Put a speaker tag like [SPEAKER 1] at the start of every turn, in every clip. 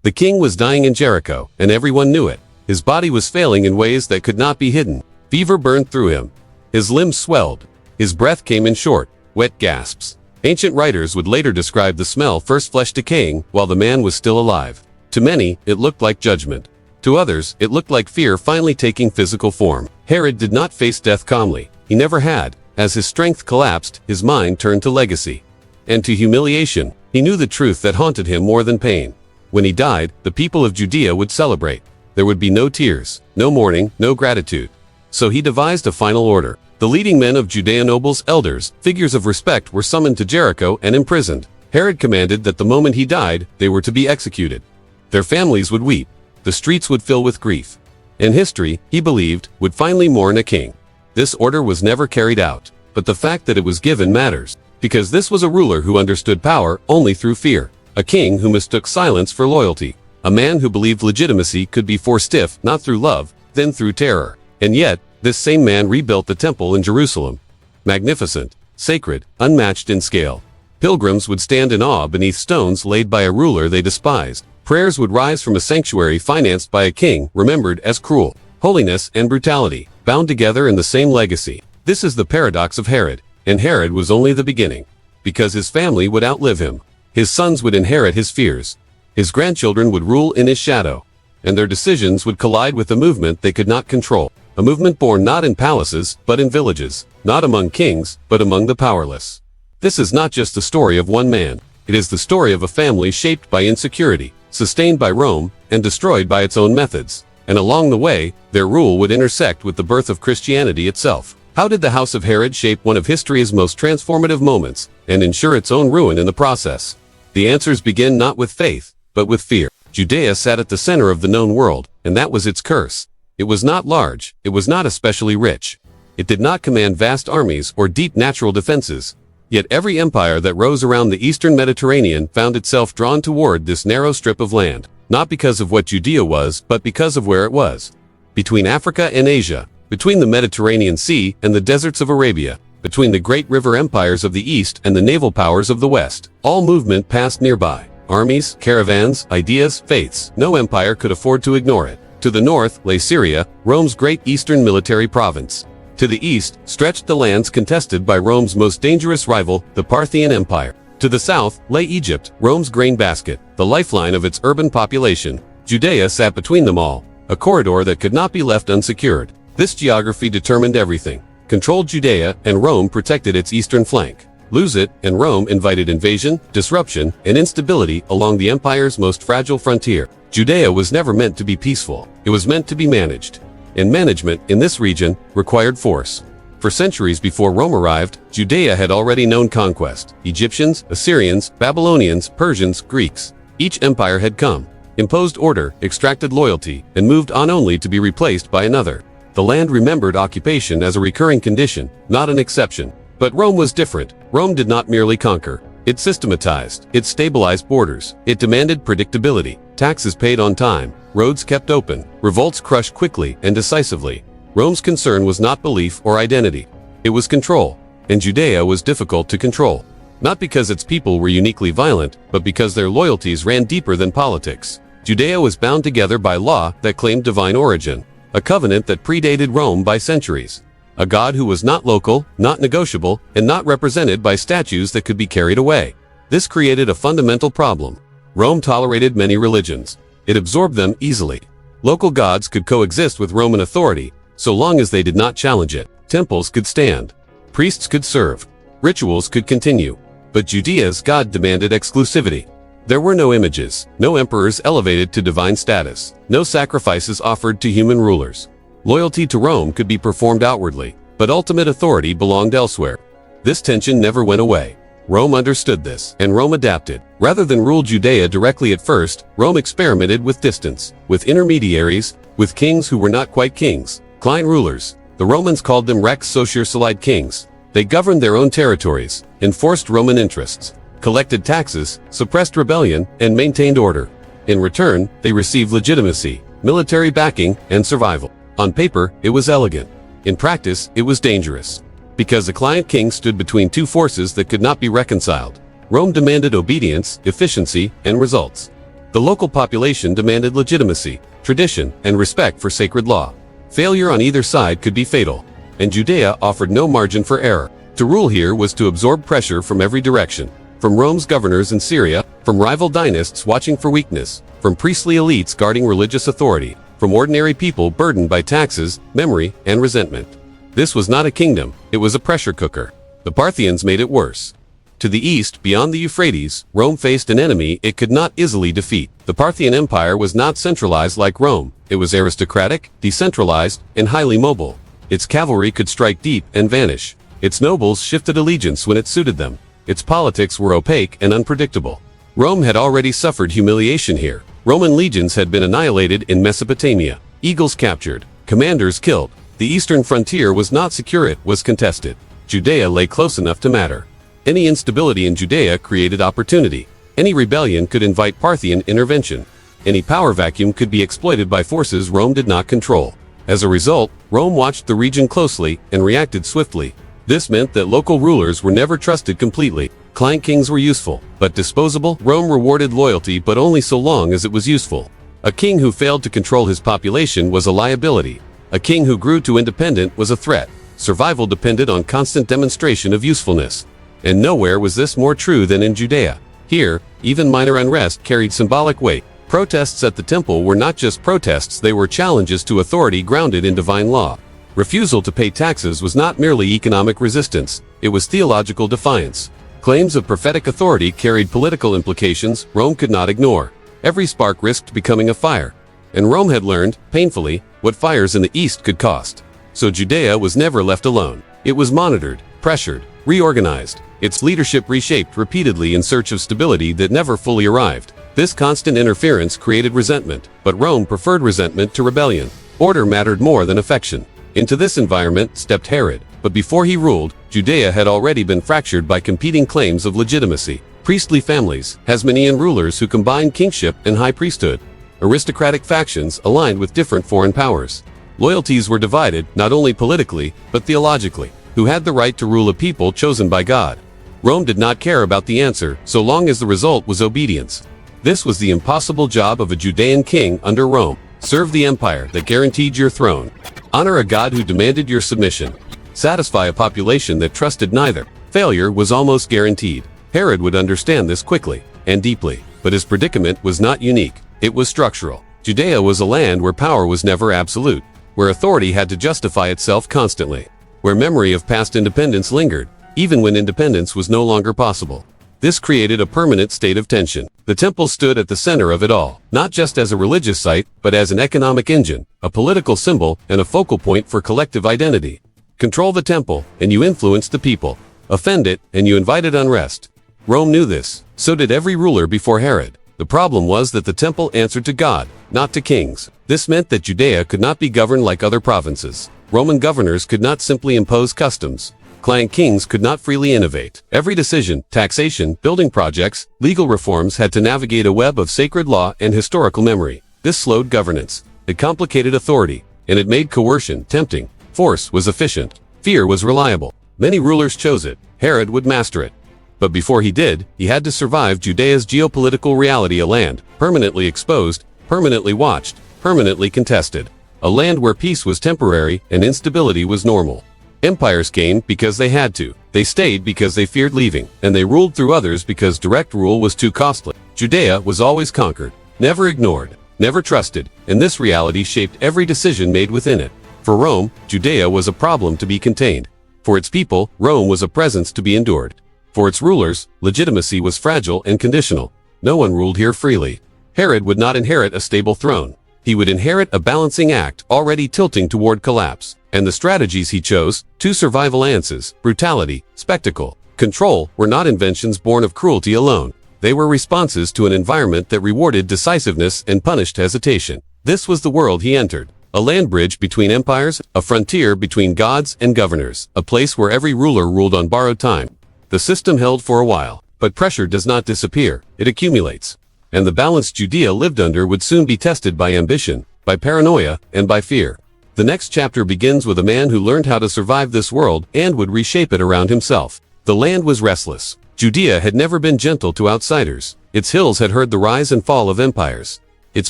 [SPEAKER 1] The king was dying in Jericho, and everyone knew it. His body was failing in ways that could not be hidden. Fever burned through him. His limbs swelled. His breath came in short, wet gasps. Ancient writers would later describe the smell first flesh decaying while the man was still alive. To many, it looked like judgment. To others, it looked like fear finally taking physical form. Herod did not face death calmly. He never had. As his strength collapsed, his mind turned to legacy. And to humiliation. He knew the truth that haunted him more than pain. When he died, the people of Judea would celebrate. There would be no tears, no mourning, no gratitude. So he devised a final order. The leading men of Judea, nobles, elders, figures of respect, were summoned to Jericho and imprisoned. Herod commanded that the moment he died, they were to be executed. Their families would weep. The streets would fill with grief. And history, he believed, would finally mourn a king. This order was never carried out, but the fact that it was given matters, because this was a ruler who understood power only through fear, a king who mistook silence for loyalty, a man who believed legitimacy could be forced if not through love, then through terror. And yet, this same man rebuilt the temple in Jerusalem. Magnificent, sacred, unmatched in scale. Pilgrims would stand in awe beneath stones laid by a ruler they despised. Prayers would rise from a sanctuary financed by a king remembered as cruel. Holiness and brutality, bound together in the same legacy. This is the paradox of Herod, and Herod was only the beginning. Because his family would outlive him. His sons would inherit his fears. His grandchildren would rule in his shadow. And their decisions would collide with a movement they could not control. A movement born not in palaces, but in villages. Not among kings, but among the powerless. This is not just the story of one man. It is the story of a family shaped by insecurity, sustained by Rome, and destroyed by its own methods. And along the way, their rule would intersect with the birth of Christianity itself. How did the house of Herod shape one of history's most transformative moments, and ensure its own ruin in the process? The answers begin not with faith, but with fear. Judea sat at the center of the known world, and that was its curse. It was not large, it was not especially rich. It did not command vast armies or deep natural defenses. Yet every empire that rose around the eastern Mediterranean found itself drawn toward this narrow strip of land, not because of what Judea was, but because of where it was. Between Africa and Asia, between the Mediterranean Sea and the deserts of Arabia, between the great river empires of the East and the naval powers of the West, all movement passed nearby. Armies, caravans, ideas, faiths. No empire could afford to ignore it. To the north lay Syria, Rome's great eastern military province. To the east stretched the lands contested by Rome's most dangerous rival, the Parthian Empire. To the south lay Egypt, Rome's grain basket, the lifeline of its urban population. Judea sat between them all, a corridor that could not be left unsecured. This geography determined everything. Controlled Judea, and Rome protected its eastern flank. Lose it, and Rome invited invasion, disruption, and instability along the empire's most fragile frontier. Judea was never meant to be peaceful. It was meant to be managed. And management, in this region, required force. For centuries before Rome arrived, Judea had already known conquest. Egyptians, Assyrians, Babylonians, Persians, Greeks. Each empire had come, imposed order, extracted loyalty, and moved on only to be replaced by another. The land remembered occupation as a recurring condition, not an exception. But Rome was different. Rome did not merely conquer. It systematized. It stabilized borders. It demanded predictability. Taxes paid on time. Roads kept open. Revolts crushed quickly and decisively. Rome's concern was not belief or identity. It was control. And Judea was difficult to control. Not because its people were uniquely violent, but because their loyalties ran deeper than politics. Judea was bound together by law that claimed divine origin. A covenant that predated Rome by centuries. A God who was not local, not negotiable, and not represented by statues that could be carried away. This created a fundamental problem. Rome tolerated many religions. It absorbed them easily. Local gods could coexist with Roman authority, so long as they did not challenge it. Temples could stand. Priests could serve. Rituals could continue. But Judea's God demanded exclusivity. There were no images, no emperors elevated to divine status, no sacrifices offered to human rulers. Loyalty to Rome could be performed outwardly, but ultimate authority belonged elsewhere. This tension never went away. Rome understood this, and Rome adapted. Rather than rule Judea directly at first, Rome experimented with distance, with intermediaries, with kings who were not quite kings, client rulers. The Romans called them rex sociursulae kings. They governed their own territories, enforced Roman interests, collected taxes, suppressed rebellion, and maintained order. In return, they received legitimacy, military backing, and survival. On paper, it was elegant. In practice, it was dangerous. Because the client king stood between two forces that could not be reconciled. Rome demanded obedience, efficiency, and results. The local population demanded legitimacy, tradition, and respect for sacred law. Failure on either side could be fatal, and Judea offered no margin for error. To rule here was to absorb pressure from every direction, from Rome's governors in Syria, from rival dynasts watching for weakness, from priestly elites guarding religious authority, from ordinary people burdened by taxes, memory, and resentment. This was not a kingdom, it was a pressure cooker. The Parthians made it worse. To the east, beyond the Euphrates, Rome faced an enemy it could not easily defeat. The Parthian Empire was not centralized like Rome. It was aristocratic, decentralized, and highly mobile. Its cavalry could strike deep and vanish. Its nobles shifted allegiance when it suited them. Its politics were opaque and unpredictable. Rome had already suffered humiliation here. Roman legions had been annihilated in Mesopotamia, eagles captured, commanders killed. The eastern frontier was not secure, it was contested. Judea lay close enough to matter. Any instability in Judea created opportunity. Any rebellion could invite Parthian intervention. Any power vacuum could be exploited by forces Rome did not control. As a result, Rome watched the region closely and reacted swiftly. This meant that local rulers were never trusted completely. Client kings were useful, but disposable. Rome rewarded loyalty, but only so long as it was useful. A king who failed to control his population was a liability. A king who grew too independent was a threat. Survival depended on constant demonstration of usefulness. And nowhere was this more true than in Judea. Here, even minor unrest carried symbolic weight. Protests at the temple were not just protests, they were challenges to authority grounded in divine law. Refusal to pay taxes was not merely economic resistance, it was theological defiance. Claims of prophetic authority carried political implications Rome could not ignore. Every spark risked becoming a fire. And Rome had learned, painfully, what fires in the east could cost. So Judea was never left alone. It was monitored, pressured, reorganized. Its leadership reshaped repeatedly in search of stability that never fully arrived. This constant interference created resentment, but Rome preferred resentment to rebellion. Order mattered more than affection. Into this environment stepped Herod, but before he ruled, Judea had already been fractured by competing claims of legitimacy. Priestly families, Hasmonean rulers who combined kingship and high priesthood. Aristocratic factions aligned with different foreign powers. Loyalties were divided, not only politically, but theologically. Who had the right to rule a people chosen by God? Rome did not care about the answer, so long as the result was obedience. This was the impossible job of a Judean king under Rome. Serve the empire that guaranteed your throne. Honor a God who demanded your submission. Satisfy a population that trusted neither. Failure was almost guaranteed. Herod would understand this quickly and deeply, but his predicament was not unique. It was structural. Judea was a land where power was never absolute, where authority had to justify itself constantly, where memory of past independence lingered, even when independence was no longer possible. This created a permanent state of tension. The temple stood at the center of it all, not just as a religious site, but as an economic engine, a political symbol, and a focal point for collective identity. Control the temple, and you influence the people. Offend it, and you invited unrest. Rome knew this. So did every ruler before Herod. The problem was that the temple answered to God, not to kings. This meant that Judea could not be governed like other provinces. Roman governors could not simply impose customs. Client kings could not freely innovate. Every decision, taxation, building projects, legal reforms had to navigate a web of sacred law and historical memory. This slowed governance. It complicated authority, and it made coercion tempting. Force was efficient. Fear was reliable. Many rulers chose it. Herod would master it. But before he did, he had to survive Judea's geopolitical reality, a land permanently exposed, permanently watched, permanently contested. A land where peace was temporary and instability was normal. Empires came because they had to. They stayed because they feared leaving, and they ruled through others because direct rule was too costly. Judea was always conquered, never ignored, never trusted, and this reality shaped every decision made within it. For Rome, Judea was a problem to be contained. For its people, Rome was a presence to be endured. For its rulers, legitimacy was fragile and conditional. No one ruled here freely. Herod would not inherit a stable throne. He would inherit a balancing act already tilting toward collapse. And the strategies he chose, two survival answers, brutality, spectacle, control, were not inventions born of cruelty alone. They were responses to an environment that rewarded decisiveness and punished hesitation. This was the world he entered. A land bridge between empires, a frontier between gods and governors, a place where every ruler ruled on borrowed time. The system held for a while, but pressure does not disappear, it accumulates. And the balance Judea lived under would soon be tested by ambition, by paranoia, and by fear. The next chapter begins with a man who learned how to survive this world and would reshape it around himself. The land was restless. Judea had never been gentle to outsiders. Its hills had heard the rise and fall of empires. Its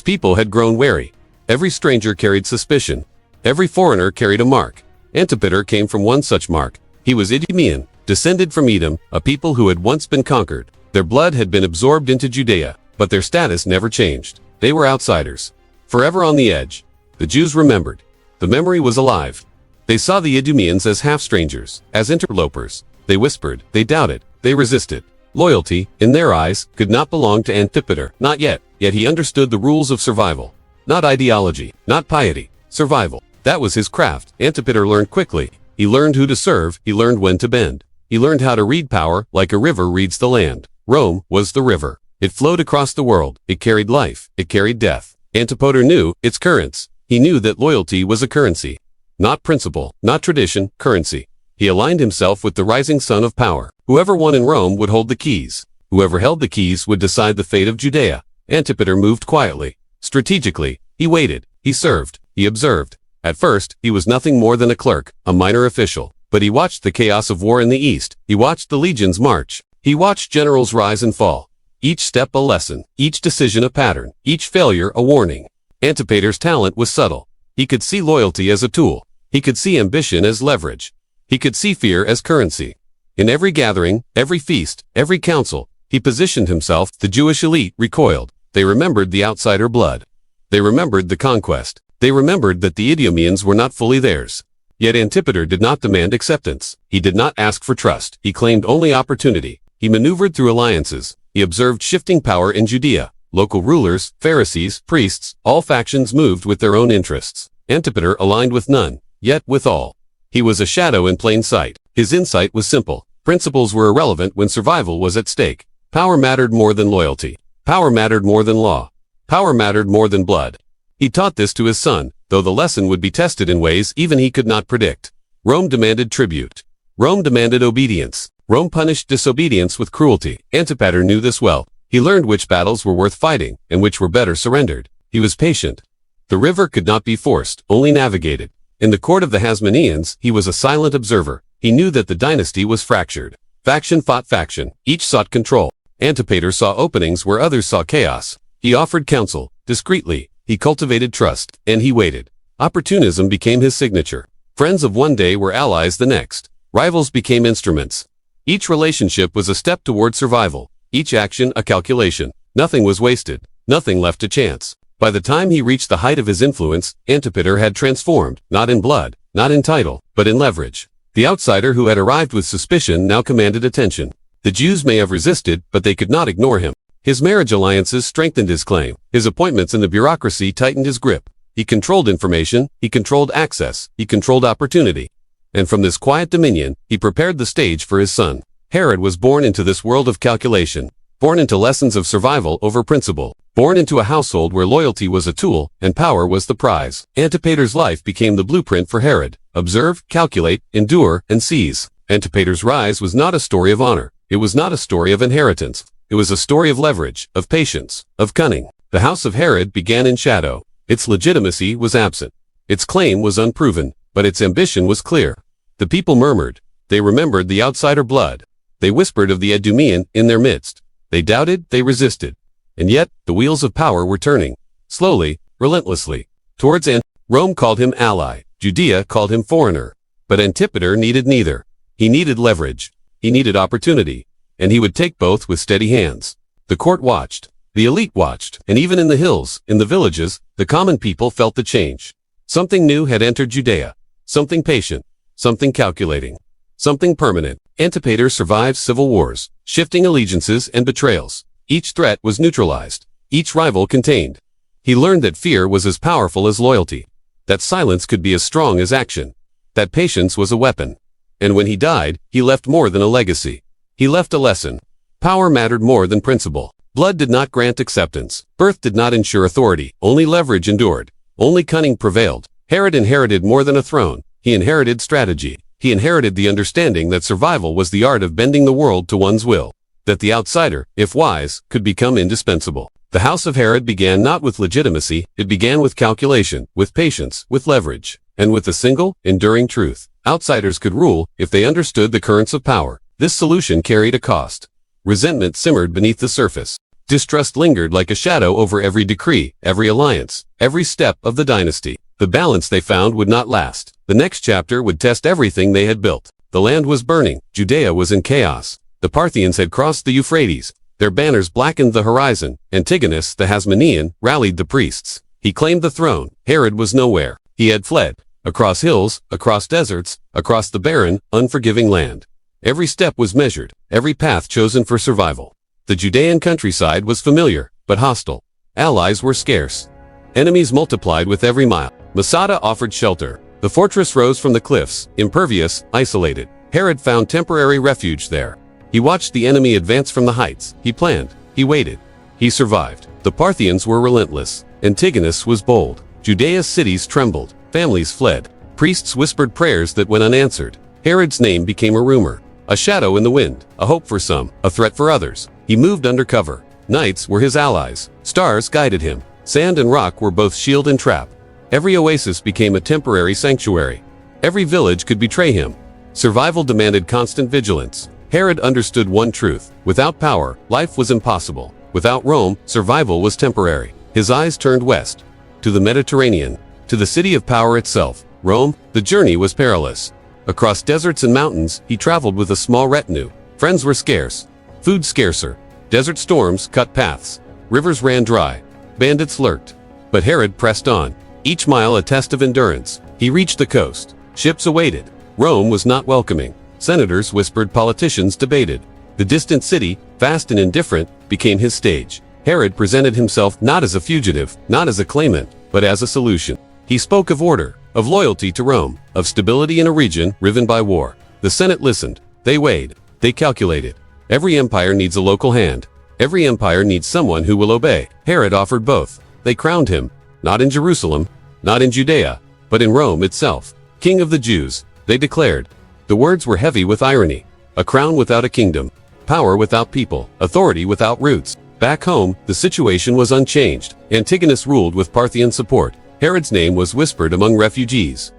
[SPEAKER 1] people had grown wary. Every stranger carried suspicion. Every foreigner carried a mark. Antipater came from one such mark. He was Idumean, descended from Edom, a people who had once been conquered. Their blood had been absorbed into Judea, but their status never changed. They were outsiders. Forever on the edge. The Jews remembered. The memory was alive. They saw the Idumeans as half-strangers, as interlopers. They whispered, they doubted, they resisted. Loyalty, in their eyes, could not belong to Antipater, not yet. Yet he understood the rules of survival. Not ideology, not piety, survival. That was his craft. Antipater learned quickly. He learned who to serve, he learned when to bend. He learned how to read power like a river reads the land. Rome was the river. It flowed across the world. It carried life. It carried death. Antipater knew its currents. He knew that loyalty was a currency. Not principle, not tradition, currency. He aligned himself with the rising sun of power. Whoever won in Rome would hold the keys. Whoever held the keys would decide the fate of Judea. Antipater moved quietly. Strategically, he waited. He served. He observed. At first, he was nothing more than a clerk, a minor official. But he watched the chaos of war in the east. He watched the legions march. He watched generals rise and fall. Each step a lesson, each decision a pattern, each failure a warning. Antipater's talent was subtle. He could see loyalty as a tool. He could see ambition as leverage. He could see fear as currency. In every gathering, every feast, every council, he positioned himself. The Jewish elite recoiled. They remembered the outsider blood. They remembered the conquest. They remembered that the Idumeans were not fully theirs. Yet Antipater did not demand acceptance. He did not ask for trust. He claimed only opportunity. He maneuvered through alliances. He observed shifting power in Judea. Local rulers, Pharisees, priests, all factions moved with their own interests. Antipater aligned with none, yet with all. He was a shadow in plain sight. His insight was simple. Principles were irrelevant when survival was at stake. Power mattered more than loyalty. Power mattered more than law. Power mattered more than blood. He taught this to his son, though the lesson would be tested in ways even he could not predict. Rome demanded tribute. Rome demanded obedience. Rome punished disobedience with cruelty. Antipater knew this well. He learned which battles were worth fighting, and which were better surrendered. He was patient. The river could not be forced, only navigated. In the court of the Hasmoneans, he was a silent observer. He knew that the dynasty was fractured. Faction fought faction. Each sought control. Antipater saw openings where others saw chaos. He offered counsel, discreetly. He cultivated trust, and he waited. Opportunism became his signature. Friends of one day were allies the next. Rivals became instruments. Each relationship was a step toward survival. Each action a calculation. Nothing was wasted. Nothing left to chance. By the time he reached the height of his influence, Antipater had transformed, not in blood, not in title, but in leverage. The outsider who had arrived with suspicion now commanded attention. The Jews may have resisted, but they could not ignore him. His marriage alliances strengthened his claim. His appointments in the bureaucracy tightened his grip. He controlled information, he controlled access, he controlled opportunity. And from this quiet dominion, he prepared the stage for his son. Herod was born into this world of calculation, born into lessons of survival over principle, born into a household where loyalty was a tool and power was the prize. Antipater's life became the blueprint for Herod. Observe, calculate, endure, and seize. Antipater's rise was not a story of honor. It was not a story of inheritance. It was a story of leverage, of patience, of cunning. The house of Herod began in shadow. Its legitimacy was absent. Its claim was unproven, but its ambition was clear. The people murmured. They remembered the outsider blood. They whispered of the Idumean in their midst. They doubted, they resisted. And yet, the wheels of power were turning. Slowly, relentlessly. Towards Rome called him ally. Judea called him foreigner. But Antipater needed neither. He needed leverage. He needed opportunity. And he would take both with steady hands. The court watched. The elite watched. And even in the hills, in the villages, the common people felt the change. Something new had entered Judea. Something patient. Something calculating. Something permanent. Antipater survived civil wars, shifting allegiances and betrayals. Each threat was neutralized. Each rival contained. He learned that fear was as powerful as loyalty. That silence could be as strong as action. That patience was a weapon. And when he died, he left more than a legacy. He left a lesson. Power mattered more than principle. Blood did not grant acceptance. Birth did not ensure authority. Only leverage endured. Only cunning prevailed. Herod inherited more than a throne. He inherited strategy. He inherited the understanding that survival was the art of bending the world to one's will. That the outsider, if wise, could become indispensable. The house of Herod began not with legitimacy, it began with calculation, with patience, with leverage, and with a single, enduring truth. Outsiders could rule if they understood the currents of power. This solution carried a cost. Resentment simmered beneath the surface. Distrust lingered like a shadow over every decree, every alliance, every step of the dynasty. The balance they found would not last. The next chapter would test everything they had built. The land was burning. Judea was in chaos. The Parthians had crossed the Euphrates. Their banners blackened the horizon. Antigonus, the Hasmonean, rallied the priests. He claimed the throne. Herod was nowhere. He had fled. Across hills, across deserts, across the barren, unforgiving land. Every step was measured. Every path chosen for survival. The Judean countryside was familiar, but hostile. Allies were scarce. Enemies multiplied with every mile. Masada offered shelter. The fortress rose from the cliffs, impervious, isolated. Herod found temporary refuge there. He watched the enemy advance from the heights. He planned. He waited. He survived. The Parthians were relentless. Antigonus was bold. Judea's cities trembled. Families fled. Priests whispered prayers that went unanswered. Herod's name became a rumor. A shadow in the wind. A hope for some. A threat for others. He moved undercover. Nights were his allies. Stars guided him. Sand and rock were both shield and trap. Every oasis became a temporary sanctuary. Every village could betray him. Survival demanded constant vigilance. Herod understood one truth. Without power, life was impossible. Without Rome, survival was temporary. His eyes turned west. To the Mediterranean. To the city of power itself. Rome, the journey was perilous. Across deserts and mountains, he traveled with a small retinue. Friends were scarce. Food scarcer. Desert storms cut paths. Rivers ran dry. Bandits lurked. But Herod pressed on. Each mile a test of endurance. He reached the coast. Ships awaited. Rome was not welcoming. Senators whispered, politicians debated. The distant city, vast and indifferent, became his stage. Herod presented himself not as a fugitive, not as a claimant, but as a solution. He spoke of order, of loyalty to Rome, of stability in a region riven by war. The Senate listened. They weighed. They calculated. Every empire needs a local hand. Every empire needs someone who will obey. Herod offered both. They crowned him, not in Jerusalem, not in Judea, but in Rome itself. King of the Jews, they declared. The words were heavy with irony. A crown without a kingdom. Power without people. Authority without roots. Back home, the situation was unchanged. Antigonus ruled with Parthian support. Herod's name was whispered among refugees.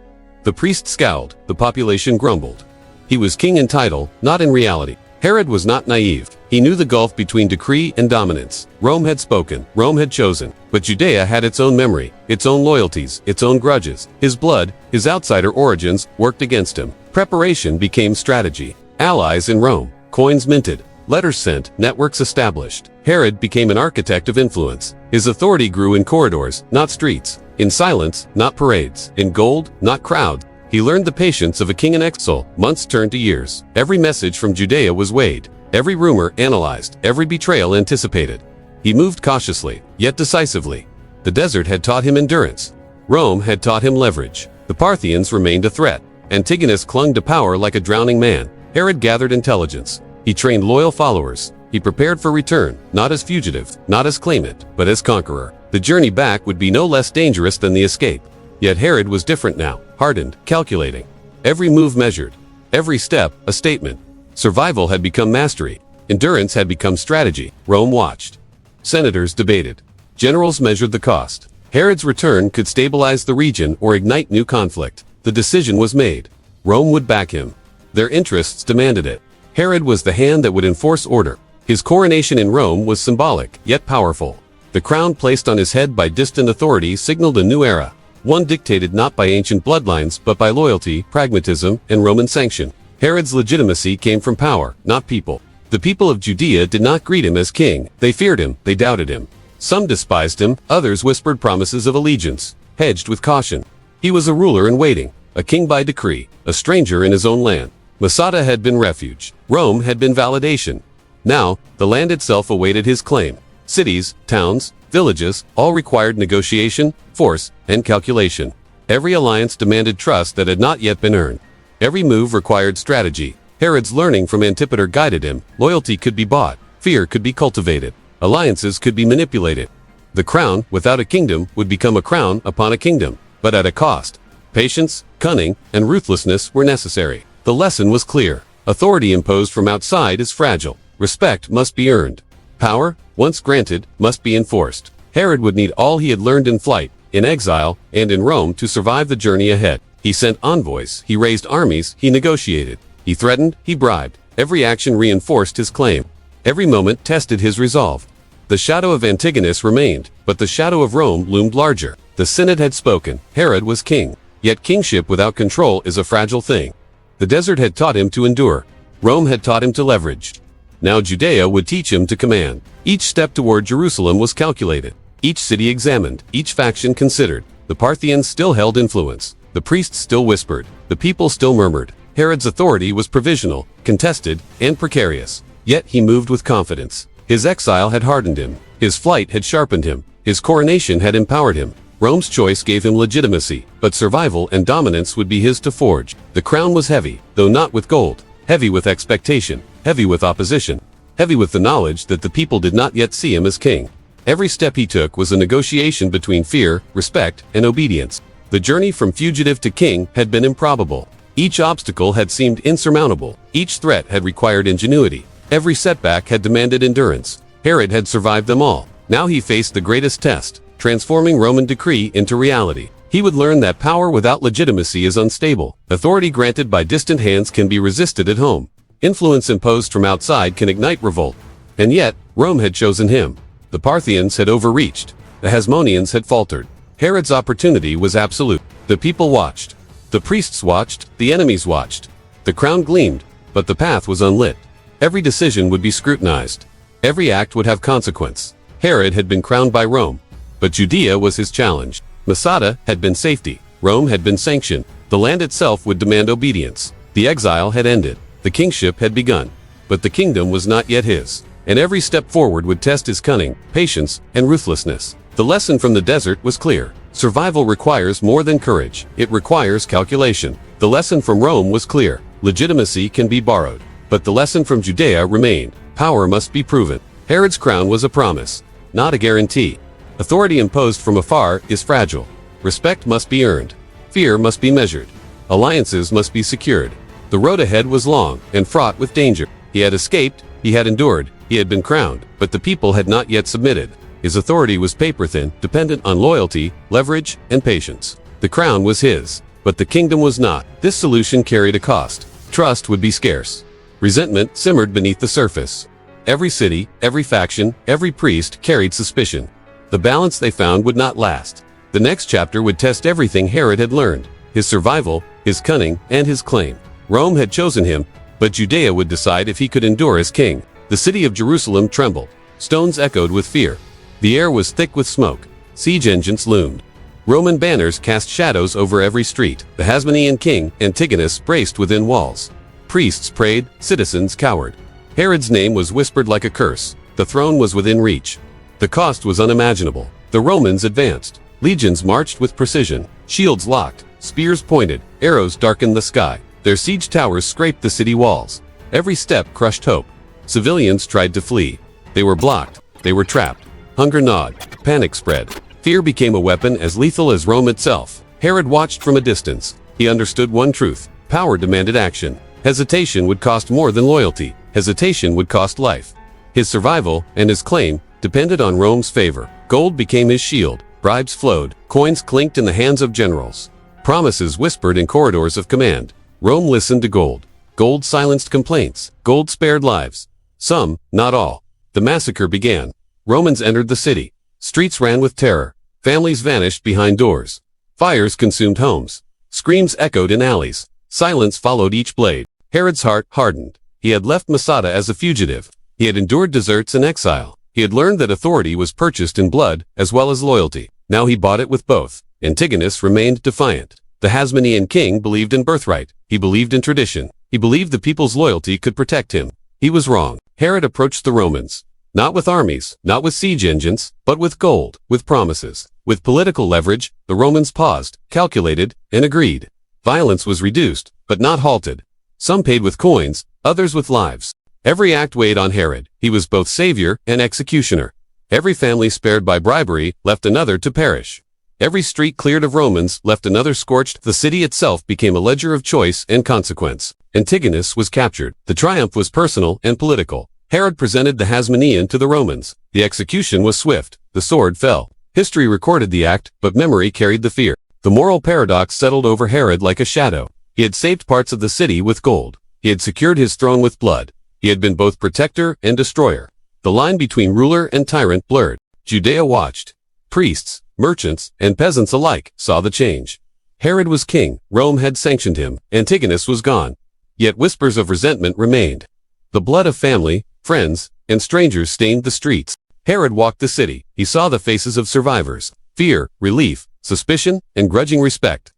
[SPEAKER 1] The priests scowled. The population grumbled. He was king in title, not in reality. Herod was not naive. He knew the gulf between decree and dominance. Rome had spoken. Rome had chosen. But Judea had its own memory, its own loyalties, its own grudges. His blood, his outsider origins, worked against him. Preparation became strategy. Allies in Rome. Coins minted. Letters sent. Networks established. Herod became an architect of influence. His authority grew in corridors, not streets. In silence, not parades. In gold, not crowds. He learned the patience of a king in exile. Months turned to years. Every message from Judea was weighed. Every rumor analyzed. Every betrayal anticipated. He moved cautiously, yet decisively. The desert had taught him endurance. Rome had taught him leverage. The Parthians remained a threat. Antigonus clung to power like a drowning man. Herod gathered intelligence. He trained loyal followers. He prepared for return, not as fugitive, not as claimant, but as conqueror. The journey back would be no less dangerous than the escape. Yet Herod was different now, hardened, calculating. Every move measured. Every step, a statement. Survival had become mastery. Endurance had become strategy. Rome watched. Senators debated. Generals measured the cost. Herod's return could stabilize the region or ignite new conflict. The decision was made. Rome would back him. Their interests demanded it. Herod was the hand that would enforce order. His coronation in Rome was symbolic, yet powerful. The crown placed on his head by distant authority signaled a new era. One dictated not by ancient bloodlines, but by loyalty, pragmatism, and Roman sanction. Herod's legitimacy came from power, not people. The people of Judea did not greet him as king. They feared him, they doubted him. Some despised him, others whispered promises of allegiance, hedged with caution. He was a ruler in waiting, a king by decree, a stranger in his own land. Masada had been refuge. Rome had been validation. Now, the land itself awaited his claim. Cities, towns, villages, all required negotiation, force, and calculation. Every alliance demanded trust that had not yet been earned. Every move required strategy. Herod's learning from Antipater guided him. Loyalty could be bought. Fear could be cultivated. Alliances could be manipulated. The crown, without a kingdom, would become a crown upon a kingdom, but at a cost. Patience, cunning, and ruthlessness were necessary. The lesson was clear. Authority imposed from outside is fragile. Respect must be earned. Power, once granted, must be enforced. Herod would need all he had learned in flight, in exile, and in Rome to survive the journey ahead. He sent envoys, he raised armies, he negotiated. He threatened, he bribed. Every action reinforced his claim. Every moment tested his resolve. The shadow of Antigonus remained, but the shadow of Rome loomed larger. The Synod had spoken. Herod was king. Yet kingship without control is a fragile thing. The desert had taught him to endure. Rome had taught him to leverage. Now Judea would teach him to command. Each step toward Jerusalem was calculated. Each city examined. Each faction considered. The Parthians still held influence. The priests still whispered. The people still murmured. Herod's authority was provisional, contested, and precarious. Yet he moved with confidence. His exile had hardened him. His flight had sharpened him. His coronation had empowered him. Rome's choice gave him legitimacy, but survival and dominance would be his to forge. The crown was heavy, though not with gold. Heavy with expectation, heavy with opposition, heavy with the knowledge that the people did not yet see him as king. Every step he took was a negotiation between fear, respect, and obedience. The journey from fugitive to king had been improbable. Each obstacle had seemed insurmountable. Each threat had required ingenuity. Every setback had demanded endurance. Herod had survived them all. Now he faced the greatest test, transforming Roman decree into reality. He would learn that power without legitimacy is unstable. Authority granted by distant hands can be resisted at home. Influence imposed from outside can ignite revolt. And yet, Rome had chosen him. The Parthians had overreached. The Hasmoneans had faltered. Herod's opportunity was absolute. The people watched. The priests watched. The enemies watched. The crown gleamed, but the path was unlit. Every decision would be scrutinized. Every act would have consequence. Herod had been crowned by Rome, but Judea was his challenge. Masada had been safety. Rome had been sanction. The land itself would demand obedience. The exile had ended. The kingship had begun. But the kingdom was not yet his. And every step forward would test his cunning, patience, and ruthlessness. The lesson from the desert was clear. Survival requires more than courage. It requires calculation. The lesson from Rome was clear. Legitimacy can be borrowed. But the lesson from Judea remained. Power must be proven. Herod's crown was a promise, not a guarantee. Authority imposed from afar is fragile. Respect must be earned. Fear must be measured. Alliances must be secured. The road ahead was long and fraught with danger. He had escaped, he had endured, he had been crowned, but the people had not yet submitted. His authority was paper-thin, dependent on loyalty, leverage, and patience. The crown was his, but the kingdom was not. This solution carried a cost. Trust would be scarce. Resentment simmered beneath the surface. Every city, every faction, every priest carried suspicion. The balance they found would not last. The next chapter would test everything Herod had learned, his survival, his cunning, and his claim. Rome had chosen him, but Judea would decide if he could endure as king. The city of Jerusalem trembled. Stones echoed with fear. The air was thick with smoke. Siege engines loomed. Roman banners cast shadows over every street. The Hasmonean king, Antigonus, braced within walls. Priests prayed, citizens cowered. Herod's name was whispered like a curse. The throne was within reach. The cost was unimaginable. The Romans advanced. Legions marched with precision. Shields locked. Spears pointed. Arrows darkened the sky. Their siege towers scraped the city walls. Every step crushed hope. Civilians tried to flee. They were blocked. They were trapped. Hunger gnawed. Panic spread. Fear became a weapon as lethal as Rome itself. Herod watched from a distance. He understood one truth. Power demanded action. Hesitation would cost more than loyalty. Hesitation would cost life. His survival and his claim depended on Rome's favor. Gold became his shield. Bribes flowed. Coins clinked in the hands of generals. Promises whispered in corridors of command. Rome listened to gold. Gold silenced complaints. Gold spared lives. Some, not all. The massacre began. Romans entered the city. Streets ran with terror. Families vanished behind doors. Fires consumed homes. Screams echoed in alleys. Silence followed each blade. Herod's heart hardened. He had left Masada as a fugitive. He had endured deserts and exile. He had learned that authority was purchased in blood as well as loyalty. Now he bought it with both. Antigonus remained defiant. The Hasmonean king believed in birthright. He believed in tradition. He believed the people's loyalty could protect him. He was wrong. Herod approached the Romans. Not with armies, not with siege engines, but with gold, with promises. With political leverage, the Romans paused, calculated, and agreed. Violence was reduced, but not halted. Some paid with coins, others with lives. Every act weighed on Herod. He was both savior and executioner. Every family spared by bribery left another to perish. Every street cleared of Romans left another scorched. The city itself became a ledger of choice and consequence. Antigonus was captured. The triumph was personal and political. Herod presented the Hasmonean to the Romans. The execution was swift. The sword fell. History recorded the act, but memory carried the fear. The moral paradox settled over Herod like a shadow. He had saved parts of the city with gold. He had secured his throne with blood. He He had been both protector and destroyer. The line between ruler and tyrant blurred. Judea watched. Priests, merchants, and peasants alike saw the change. Herod was king, Rome had sanctioned him, Antigonus was gone. Yet whispers of resentment remained. The blood of family, friends, and strangers stained the streets. Herod walked the city. He saw the faces of survivors. Fear, relief, suspicion, and grudging respect.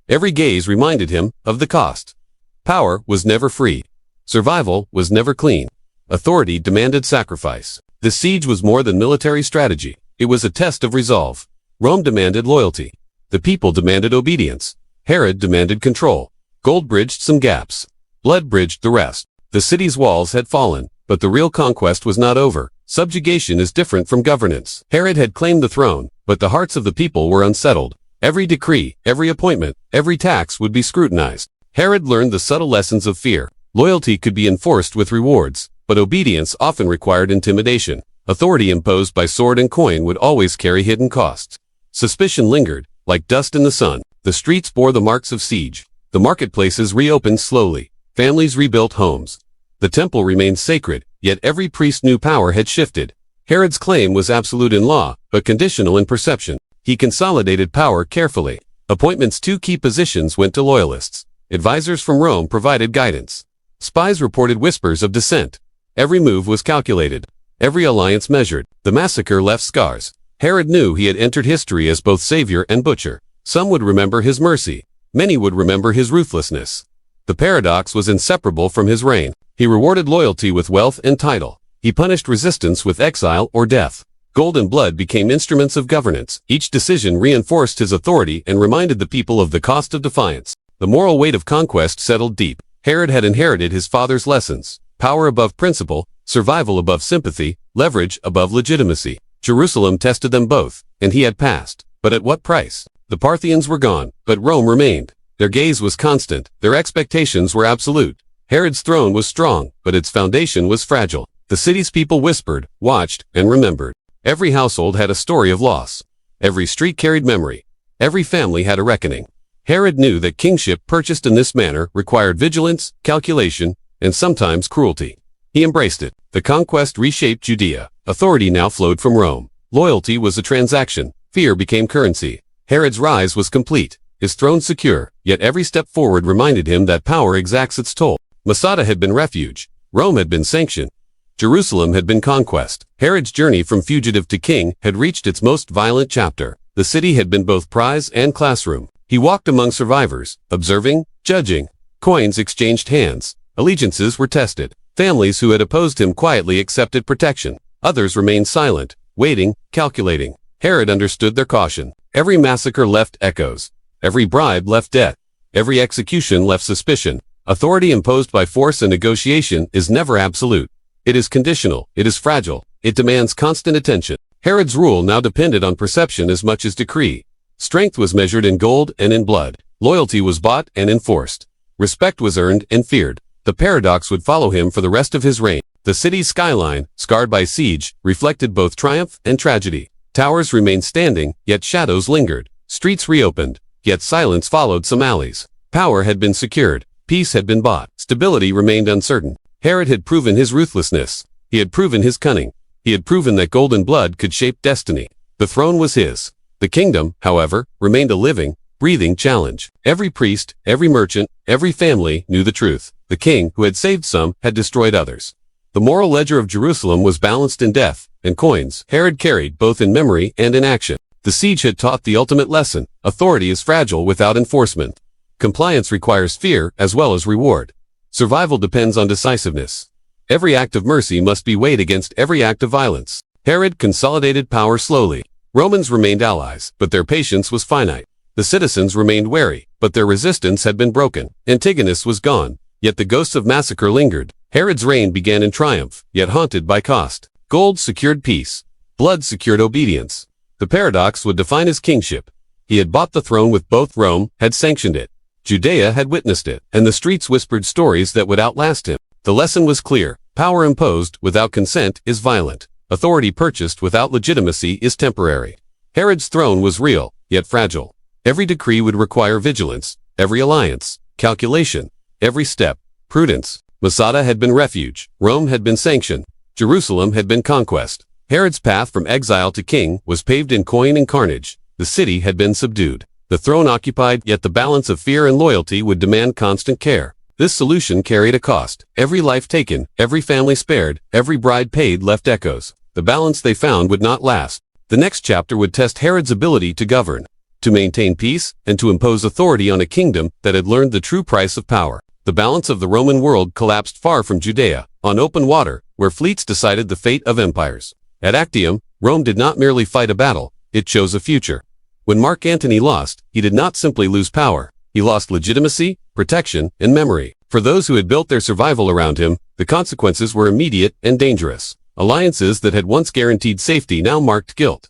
[SPEAKER 1] Every gaze reminded him of the cost. Power was never free. Survival was never clean. Authority demanded sacrifice. The siege was more than military strategy. It was a test of resolve. Rome demanded loyalty. The people demanded obedience. Herod demanded control. Gold bridged some gaps. Blood bridged the rest. The city's walls had fallen, but the real conquest was not over. Subjugation is different from governance. Herod had claimed the throne, but the hearts of the people were unsettled. Every decree, every appointment, every tax would be scrutinized. Herod learned the subtle lessons of fear. Loyalty could be enforced with rewards, but obedience often required intimidation. Authority imposed by sword and coin would always carry hidden costs. Suspicion lingered, like dust in the sun. The streets bore the marks of siege. The marketplaces reopened slowly. Families rebuilt homes. The temple remained sacred, yet every priest knew power had shifted. Herod's claim was absolute in law, but conditional in perception. He consolidated power carefully. Appointments to key positions went to loyalists. Advisors from Rome provided guidance. Spies reported whispers of dissent. Every move was calculated. Every alliance measured. The massacre left scars. Herod knew he had entered history as both savior and butcher. Some would remember his mercy. Many would remember his ruthlessness. The paradox was inseparable from his reign. He rewarded loyalty with wealth and title. He punished resistance with exile or death. Gold and blood became instruments of governance. Each decision reinforced his authority and reminded the people of the cost of defiance. The moral weight of conquest settled deep. Herod had inherited his father's lessons. Power above principle, survival above sympathy, leverage above legitimacy. Jerusalem tested them both, and he had passed. But at what price? The Parthians were gone, but Rome remained. Their gaze was constant, their expectations were absolute. Herod's throne was strong, but its foundation was fragile. The city's people whispered, watched, and remembered. Every household had a story of loss. Every street carried memory. Every family had a reckoning. Herod knew that kingship purchased in this manner required vigilance, calculation, and sometimes cruelty. He embraced it. The conquest reshaped Judea. Authority now flowed from Rome. Loyalty was a transaction. Fear became currency. Herod's rise was complete. His throne secure, yet every step forward reminded him that power exacts its toll. Masada had been refuge. Rome had been sanction. Jerusalem had been conquest. Herod's journey from fugitive to king had reached its most violent chapter. The city had been both prize and classroom. He walked among survivors, observing, judging. Coins exchanged hands. Allegiances were tested. Families who had opposed him quietly accepted protection. Others remained silent, waiting, calculating. Herod understood their caution. Every massacre left echoes. Every bribe left debt. Every execution left suspicion. Authority imposed by force and negotiation is never absolute. It is conditional. It is fragile. It demands constant attention. Herod's rule now depended on perception as much as decree. Strength was measured in gold and in blood. Loyalty was bought and enforced. Respect was earned and feared. The paradox would follow him for the rest of his reign. The city's skyline, scarred by siege, reflected both triumph and tragedy. Towers remained standing, yet shadows lingered. Streets reopened, yet silence followed some alleys. Power had been secured. Peace had been bought. Stability remained uncertain. Herod had proven his ruthlessness. He had proven his cunning. He had proven that golden blood could shape destiny. The throne was his. The kingdom, however, remained a living, breathing challenge. Every priest, every merchant, every family knew the truth. The king, who had saved some, had destroyed others. The moral ledger of Jerusalem was balanced in death and coins. Herod carried both in memory and in action. The siege had taught the ultimate lesson. Authority is fragile without enforcement. Compliance requires fear as well as reward. Survival depends on decisiveness. Every act of mercy must be weighed against every act of violence. Herod consolidated power slowly. Romans remained allies, but their patience was finite. The citizens remained wary, but their resistance had been broken. Antigonus was gone, yet the ghosts of massacre lingered. Herod's reign began in triumph, yet haunted by cost. Gold secured peace. Blood secured obedience. The paradox would define his kingship. He had bought the throne with both. Rome had sanctioned it. Judea had witnessed it, and the streets whispered stories that would outlast him. The lesson was clear. Power imposed without consent is violent. Authority purchased without legitimacy is temporary. Herod's throne was real, yet fragile. Every decree would require vigilance, every alliance, calculation, every step, prudence. Masada had been refuge, Rome had been sanction, Jerusalem had been conquest. Herod's path from exile to king was paved in coin and carnage. The city had been subdued, the throne occupied, yet the balance of fear and loyalty would demand constant care. This solution carried a cost. Every life taken, every family spared, every bride paid left echoes. The balance they found would not last. The next chapter would test Herod's ability to govern, to maintain peace, and to impose authority on a kingdom that had learned the true price of power. The balance of the Roman world collapsed far from Judea, on open water, where fleets decided the fate of empires. At Actium, Rome did not merely fight a battle, it chose a future. When Mark Antony lost, he did not simply lose power. He lost legitimacy, protection, and memory. For those who had built their survival around him, the consequences were immediate and dangerous. Alliances that had once guaranteed safety now marked guilt.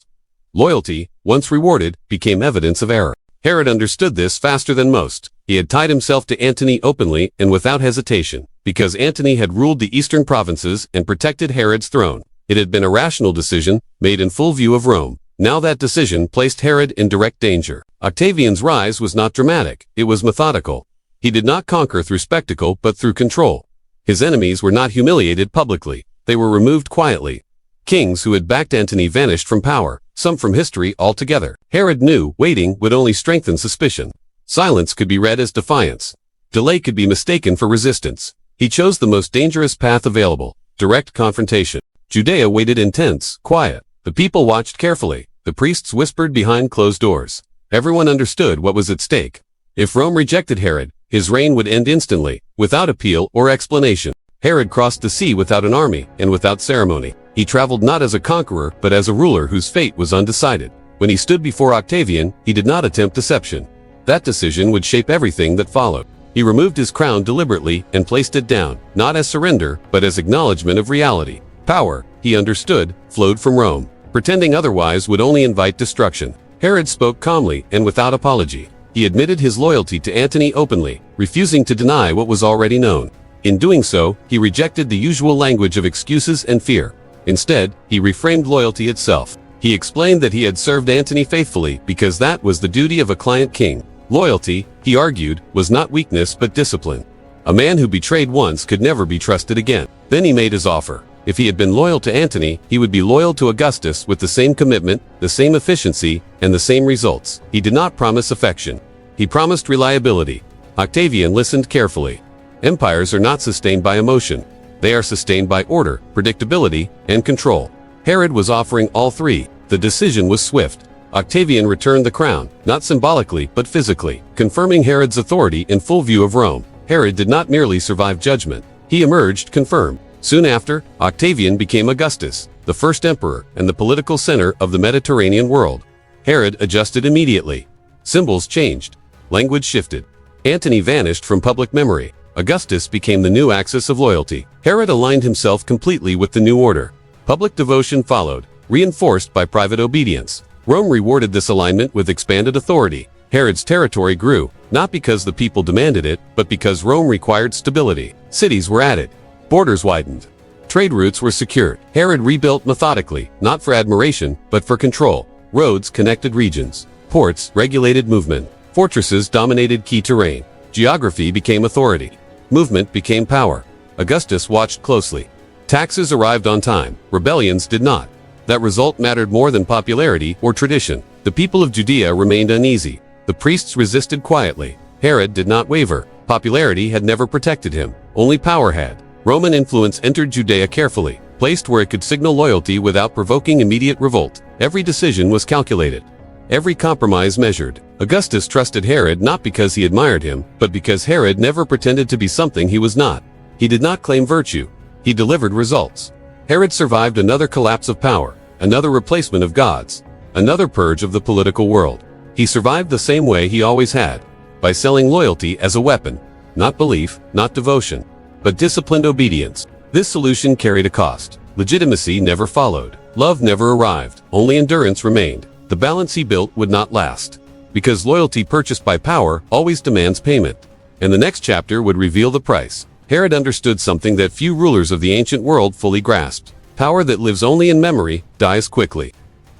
[SPEAKER 1] Loyalty, once rewarded, became evidence of error. Herod understood this faster than most. He had tied himself to Antony openly and without hesitation, because Antony had ruled the eastern provinces and protected Herod's throne. It had been a rational decision, made in full view of Rome. Now that decision placed Herod in direct danger. Octavian's rise was not dramatic, it was methodical. He did not conquer through spectacle but through control. His enemies were not humiliated publicly, they were removed quietly. Kings who had backed Antony vanished from power, some from history altogether. Herod knew waiting would only strengthen suspicion. Silence could be read as defiance. Delay could be mistaken for resistance. He chose the most dangerous path available, direct confrontation. Judea waited in tense, quiet. The people watched carefully. The priests whispered behind closed doors. Everyone understood what was at stake. If Rome rejected Herod, his reign would end instantly, without appeal or explanation. Herod crossed the sea without an army and without ceremony. He traveled not as a conqueror but as a ruler whose fate was undecided. When he stood before Octavian, he did not attempt deception. That decision would shape everything that followed. He removed his crown deliberately and placed it down, not as surrender, but as acknowledgement of reality. Power, he understood, flowed from Rome. Pretending otherwise would only invite destruction. Herod spoke calmly and without apology. He admitted his loyalty to Antony openly, refusing to deny what was already known. In doing so, he rejected the usual language of excuses and fear. Instead, he reframed loyalty itself. He explained that he had served Antony faithfully because that was the duty of a client king. Loyalty, he argued, was not weakness but discipline. A man who betrayed once could never be trusted again. Then he made his offer. If he had been loyal to Antony, he would be loyal to Augustus with the same commitment, the same efficiency, and the same results. He did not promise affection. He promised reliability. Octavian listened carefully. Empires are not sustained by emotion. They are sustained by order, predictability, and control. Herod was offering all three. The decision was swift. Octavian returned the crown, not symbolically but physically, confirming Herod's authority in full view of Rome. Herod did not merely survive judgment. He emerged confirmed. Soon after, Octavian became Augustus, the first emperor and the political center of the Mediterranean world. Herod adjusted immediately. Symbols changed. Language shifted. Antony vanished from public memory. Augustus became the new axis of loyalty. Herod aligned himself completely with the new order. Public devotion followed, reinforced by private obedience. Rome rewarded this alignment with expanded authority. Herod's territory grew, not because the people demanded it, but because Rome required stability. Cities were added. Borders widened. Trade routes were secured. Herod rebuilt methodically, not for admiration, but for control. Roads connected regions. Ports regulated movement. Fortresses dominated key terrain. Geography became authority. Movement became power. Augustus watched closely. Taxes arrived on time. Rebellions did not. That result mattered more than popularity or tradition. The people of Judea remained uneasy. The priests resisted quietly. Herod did not waver. Popularity had never protected him. Only power had. Roman influence entered Judea carefully, placed where it could signal loyalty without provoking immediate revolt. Every decision was calculated. Every compromise measured. Augustus trusted Herod not because he admired him, but because Herod never pretended to be something he was not. He did not claim virtue. He delivered results. Herod survived another collapse of power, another replacement of gods, another purge of the political world. He survived the same way he always had, by selling loyalty as a weapon. Not belief, not devotion, but disciplined obedience. This solution carried a cost. Legitimacy never followed. Love never arrived. Only endurance remained. The balance he built would not last. Because loyalty purchased by power always demands payment. And the next chapter would reveal the price. Herod understood something that few rulers of the ancient world fully grasped. Power that lives only in memory dies quickly.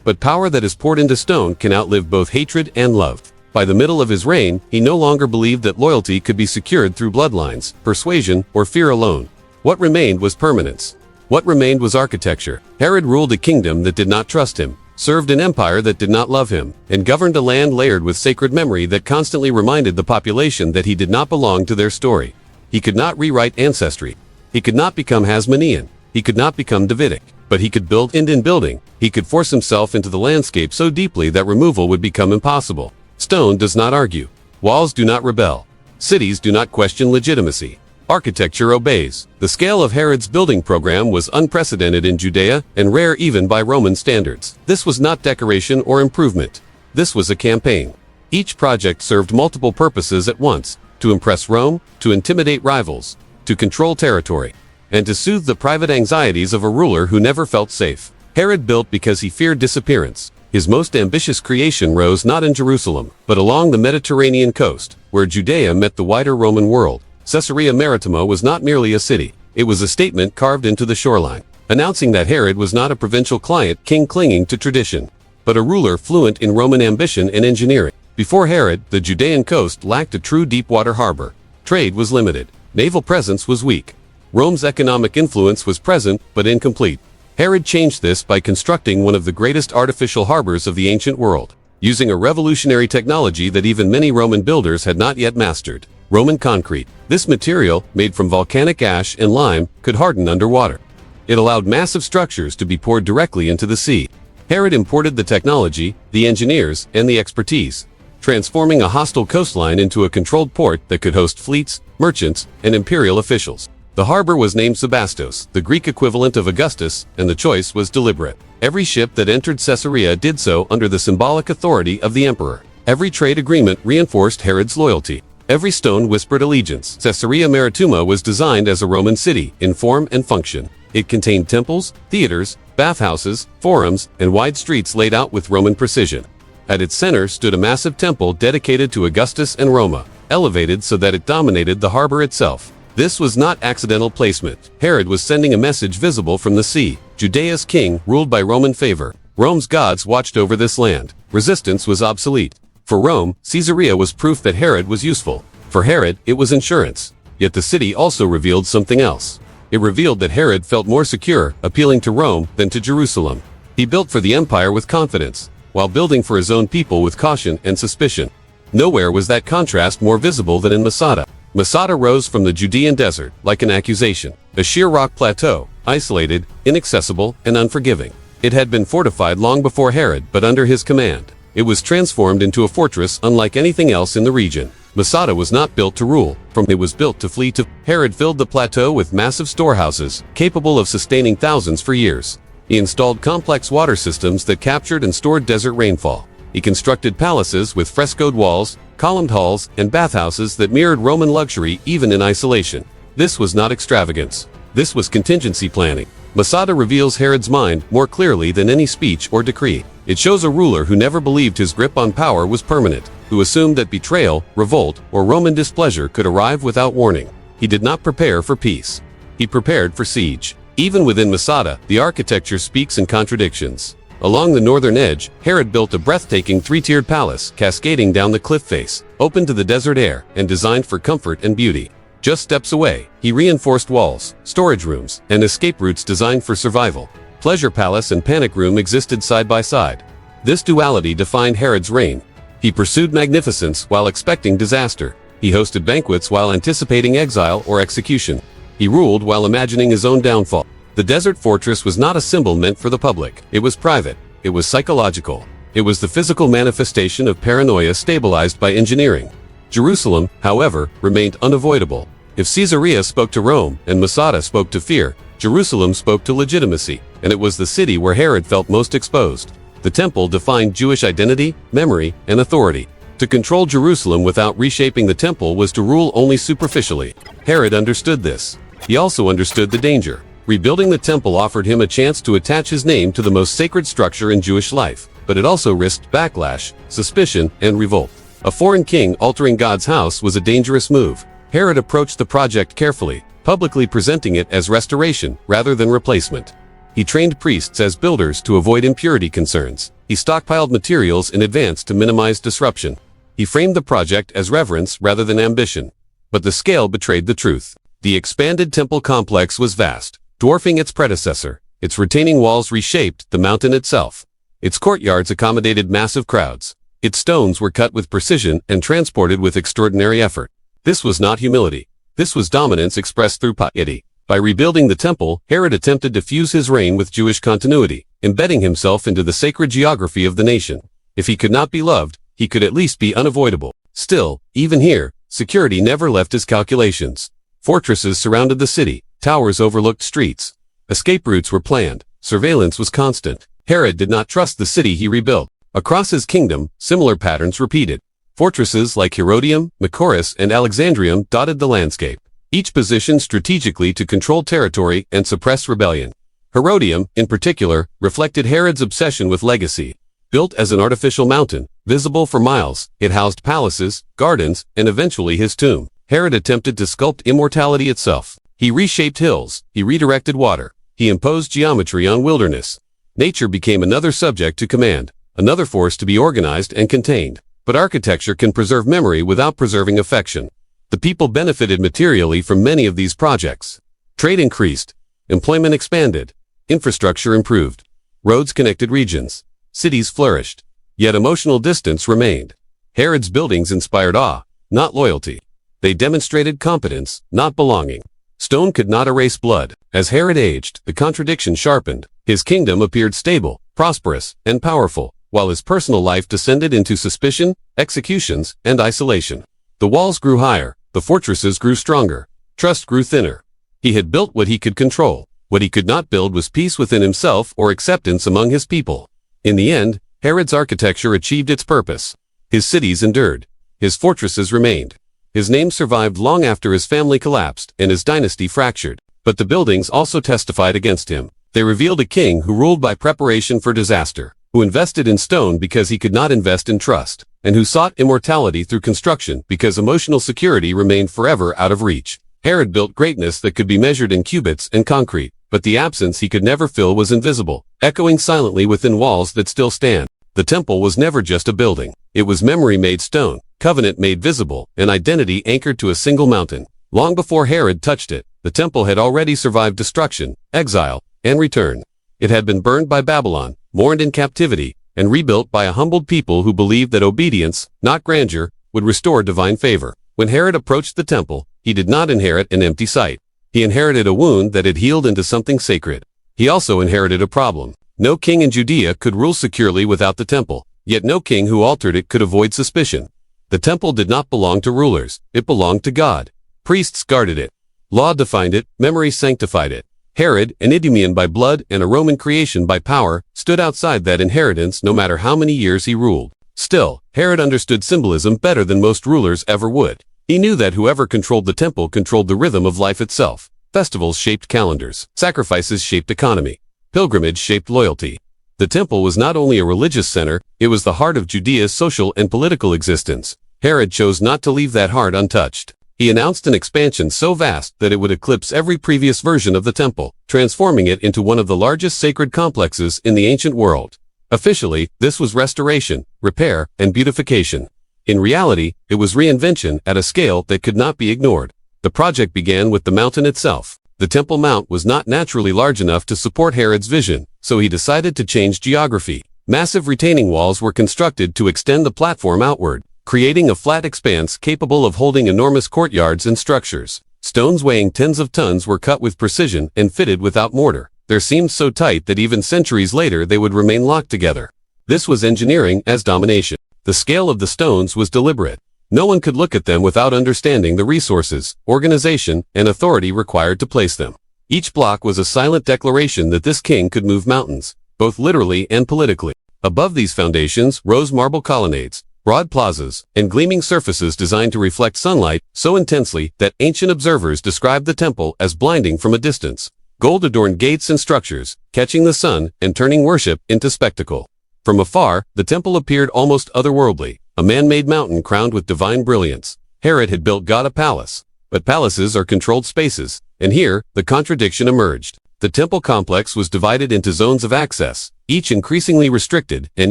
[SPEAKER 1] But power that is poured into stone can outlive both hatred and love. By the middle of his reign, he no longer believed that loyalty could be secured through bloodlines, persuasion, or fear alone. What remained was permanence. What remained was architecture. Herod ruled a kingdom that did not trust him, served an empire that did not love him, and governed a land layered with sacred memory that constantly reminded the population that he did not belong to their story. He could not rewrite ancestry. He could not become Hasmonean. He could not become Davidic. But he could build, and in building, he could force himself into the landscape so deeply that removal would become impossible. Stone does not argue. Walls do not rebel. Cities do not question legitimacy. Architecture obeys. The scale of Herod's building program was unprecedented in Judea and rare even by Roman standards. This was not decoration or improvement. This was a campaign. Each project served multiple purposes at once: to impress Rome, to intimidate rivals, to control territory, and to soothe the private anxieties of a ruler who never felt safe. Herod built because he feared disappearance. His most ambitious creation rose not in Jerusalem, but along the Mediterranean coast, where Judea met the wider Roman world. Caesarea Maritima was not merely a city. It was a statement carved into the shoreline, announcing that Herod was not a provincial client king clinging to tradition, but a ruler fluent in Roman ambition and engineering. Before Herod, the Judean coast lacked a true deep-water harbor. Trade was limited. Naval presence was weak. Rome's economic influence was present, but incomplete. Herod changed this by constructing one of the greatest artificial harbors of the ancient world, using a revolutionary technology that even many Roman builders had not yet mastered: Roman concrete. This material, made from volcanic ash and lime, could harden underwater. It allowed massive structures to be poured directly into the sea. Herod imported the technology, the engineers, and the expertise, transforming a hostile coastline into a controlled port that could host fleets, merchants, and imperial officials. The harbor was named Sebastos, the Greek equivalent of Augustus, and the choice was deliberate. Every ship that entered Caesarea did so under the symbolic authority of the emperor. Every trade agreement reinforced Herod's loyalty. Every stone whispered allegiance. Caesarea Maritima was designed as a Roman city in form and function. It contained temples, theaters, bathhouses, forums, and wide streets laid out with Roman precision. At its center stood a massive temple dedicated to Augustus and Roma, elevated so that it dominated the harbor itself. This was not accidental placement. Herod was sending a message visible from the sea. Judea's king ruled by Roman favor. Rome's gods watched over this land. Resistance was obsolete. For Rome, Caesarea was proof that Herod was useful. For Herod, it was insurance. Yet the city also revealed something else. It revealed that Herod felt more secure, appealing to Rome, than to Jerusalem. He built for the empire with confidence, while building for his own people with caution and suspicion. Nowhere was that contrast more visible than in Masada. Masada rose from the Judean desert like an accusation, a sheer rock plateau, isolated, inaccessible, and unforgiving. It had been fortified long before Herod, but under his command, it was transformed into a fortress unlike anything else in the region. Masada was not built to rule, it was built to flee to. Herod filled the plateau with massive storehouses, capable of sustaining thousands for years. He installed complex water systems that captured and stored desert rainfall. He constructed palaces with frescoed walls, columned halls, and bathhouses that mirrored Roman luxury even in isolation. This was not extravagance. This was contingency planning. Masada reveals Herod's mind more clearly than any speech or decree. It shows a ruler who never believed his grip on power was permanent, who assumed that betrayal, revolt, or Roman displeasure could arrive without warning. He did not prepare for peace. He prepared for siege. Even within Masada, the architecture speaks in contradictions. Along the northern edge, Herod built a breathtaking three-tiered palace cascading down the cliff face, open to the desert air, and designed for comfort and beauty. Just steps away, he reinforced walls, storage rooms, and escape routes designed for survival. Pleasure palace and panic room existed side by side. This duality defined Herod's reign. He pursued magnificence while expecting disaster. He hosted banquets while anticipating exile or execution. He ruled while imagining his own downfall. The desert fortress was not a symbol meant for the public. It was private. It was psychological. It was the physical manifestation of paranoia stabilized by engineering. Jerusalem, however, remained unavoidable. If Caesarea spoke to Rome and Masada spoke to fear, Jerusalem spoke to legitimacy, and it was the city where Herod felt most exposed. The temple defined Jewish identity, memory, and authority. To control Jerusalem without reshaping the temple was to rule only superficially. Herod understood this. He also understood the danger. Rebuilding the temple offered him a chance to attach his name to the most sacred structure in Jewish life, but it also risked backlash, suspicion, and revolt. A foreign king altering God's house was a dangerous move. Herod approached the project carefully, publicly presenting it as restoration rather than replacement. He trained priests as builders to avoid impurity concerns. He stockpiled materials in advance to minimize disruption. He framed the project as reverence rather than ambition. But the scale betrayed the truth. The expanded temple complex was vast, dwarfing its predecessor. Its retaining walls reshaped the mountain itself. Its courtyards accommodated massive crowds. Its stones were cut with precision and transported with extraordinary effort. This was not humility. This was dominance expressed through piety. By rebuilding the temple, Herod attempted to fuse his reign with Jewish continuity, embedding himself into the sacred geography of the nation. If he could not be loved, he could at least be unavoidable. Still, even here, security never left his calculations. Fortresses surrounded the city, towers overlooked streets. Escape routes were planned, surveillance was constant. Herod did not trust the city he rebuilt. Across his kingdom, similar patterns repeated. Fortresses like Herodium, Machaerus, and Alexandrium dotted the landscape, each positioned strategically to control territory and suppress rebellion. Herodium, in particular, reflected Herod's obsession with legacy. Built as an artificial mountain, visible for miles, it housed palaces, gardens, and eventually his tomb. Herod attempted to sculpt immortality itself. He reshaped hills, he redirected water, he imposed geometry on wilderness. Nature became another subject to command, another force to be organized and contained. But architecture can preserve memory without preserving affection. The people benefited materially from many of these projects. Trade increased, employment expanded, infrastructure improved, roads connected regions, cities flourished. Yet emotional distance remained. Herod's buildings inspired awe, not loyalty. They demonstrated competence, not belonging. Stone could not erase blood. As Herod aged, the contradiction sharpened. His kingdom appeared stable, prosperous, and powerful, while his personal life descended into suspicion, executions, and isolation. The walls grew higher, the fortresses grew stronger, trust grew thinner. He had built what he could control. What he could not build was peace within himself or acceptance among his people. In the end, Herod's architecture achieved its purpose. His cities endured. His fortresses remained. His name survived long after his family collapsed and his dynasty fractured. But the buildings also testified against him. They revealed a king who ruled by preparation for disaster, who invested in stone because he could not invest in trust, and who sought immortality through construction because emotional security remained forever out of reach. Herod built greatness that could be measured in cubits and concrete, but the absence he could never fill was invisible, echoing silently within walls that still stand. The temple was never just a building. It was memory made stone, covenant made visible, and identity anchored to a single mountain. Long before Herod touched it, the temple had already survived destruction, exile, and return. It had been burned by Babylon, mourned in captivity, and rebuilt by a humbled people who believed that obedience, not grandeur, would restore divine favor. When Herod approached the temple, he did not inherit an empty site. He inherited a wound that had healed into something sacred. He also inherited a problem. No king in Judea could rule securely without the temple, yet no king who altered it could avoid suspicion. The temple did not belong to rulers, it belonged to God. Priests guarded it. Law defined it, memory sanctified it. Herod, an Idumean by blood and a Roman creation by power, stood outside that inheritance no matter how many years he ruled. Still, Herod understood symbolism better than most rulers ever would. He knew that whoever controlled the temple controlled the rhythm of life itself. Festivals shaped calendars. Sacrifices shaped economy. Pilgrimage shaped loyalty. The temple was not only a religious center, it was the heart of Judea's social and political existence. Herod chose not to leave that heart untouched. He announced an expansion so vast that it would eclipse every previous version of the temple, transforming it into one of the largest sacred complexes in the ancient world. Officially, this was restoration, repair, and beautification. In reality, it was reinvention at a scale that could not be ignored. The project began with the mountain itself. The Temple Mount was not naturally large enough to support Herod's vision, so he decided to change geography. Massive retaining walls were constructed to extend the platform outward, creating a flat expanse capable of holding enormous courtyards and structures. Stones weighing tens of tons were cut with precision and fitted without mortar. They seemed so tight that even centuries later they would remain locked together. This was engineering as domination. The scale of the stones was deliberate. No one could look at them without understanding the resources, organization, and authority required to place them. Each block was a silent declaration that this king could move mountains, both literally and politically. Above these foundations rose marble colonnades, broad plazas, and gleaming surfaces designed to reflect sunlight so intensely that ancient observers described the temple as blinding from a distance. Gold adorned gates and structures, catching the sun and turning worship into spectacle. From afar, the temple appeared almost otherworldly, a man-made mountain crowned with divine brilliance. Herod had built God a palace, but palaces are controlled spaces, and here, the contradiction emerged. The temple complex was divided into zones of access, each increasingly restricted, and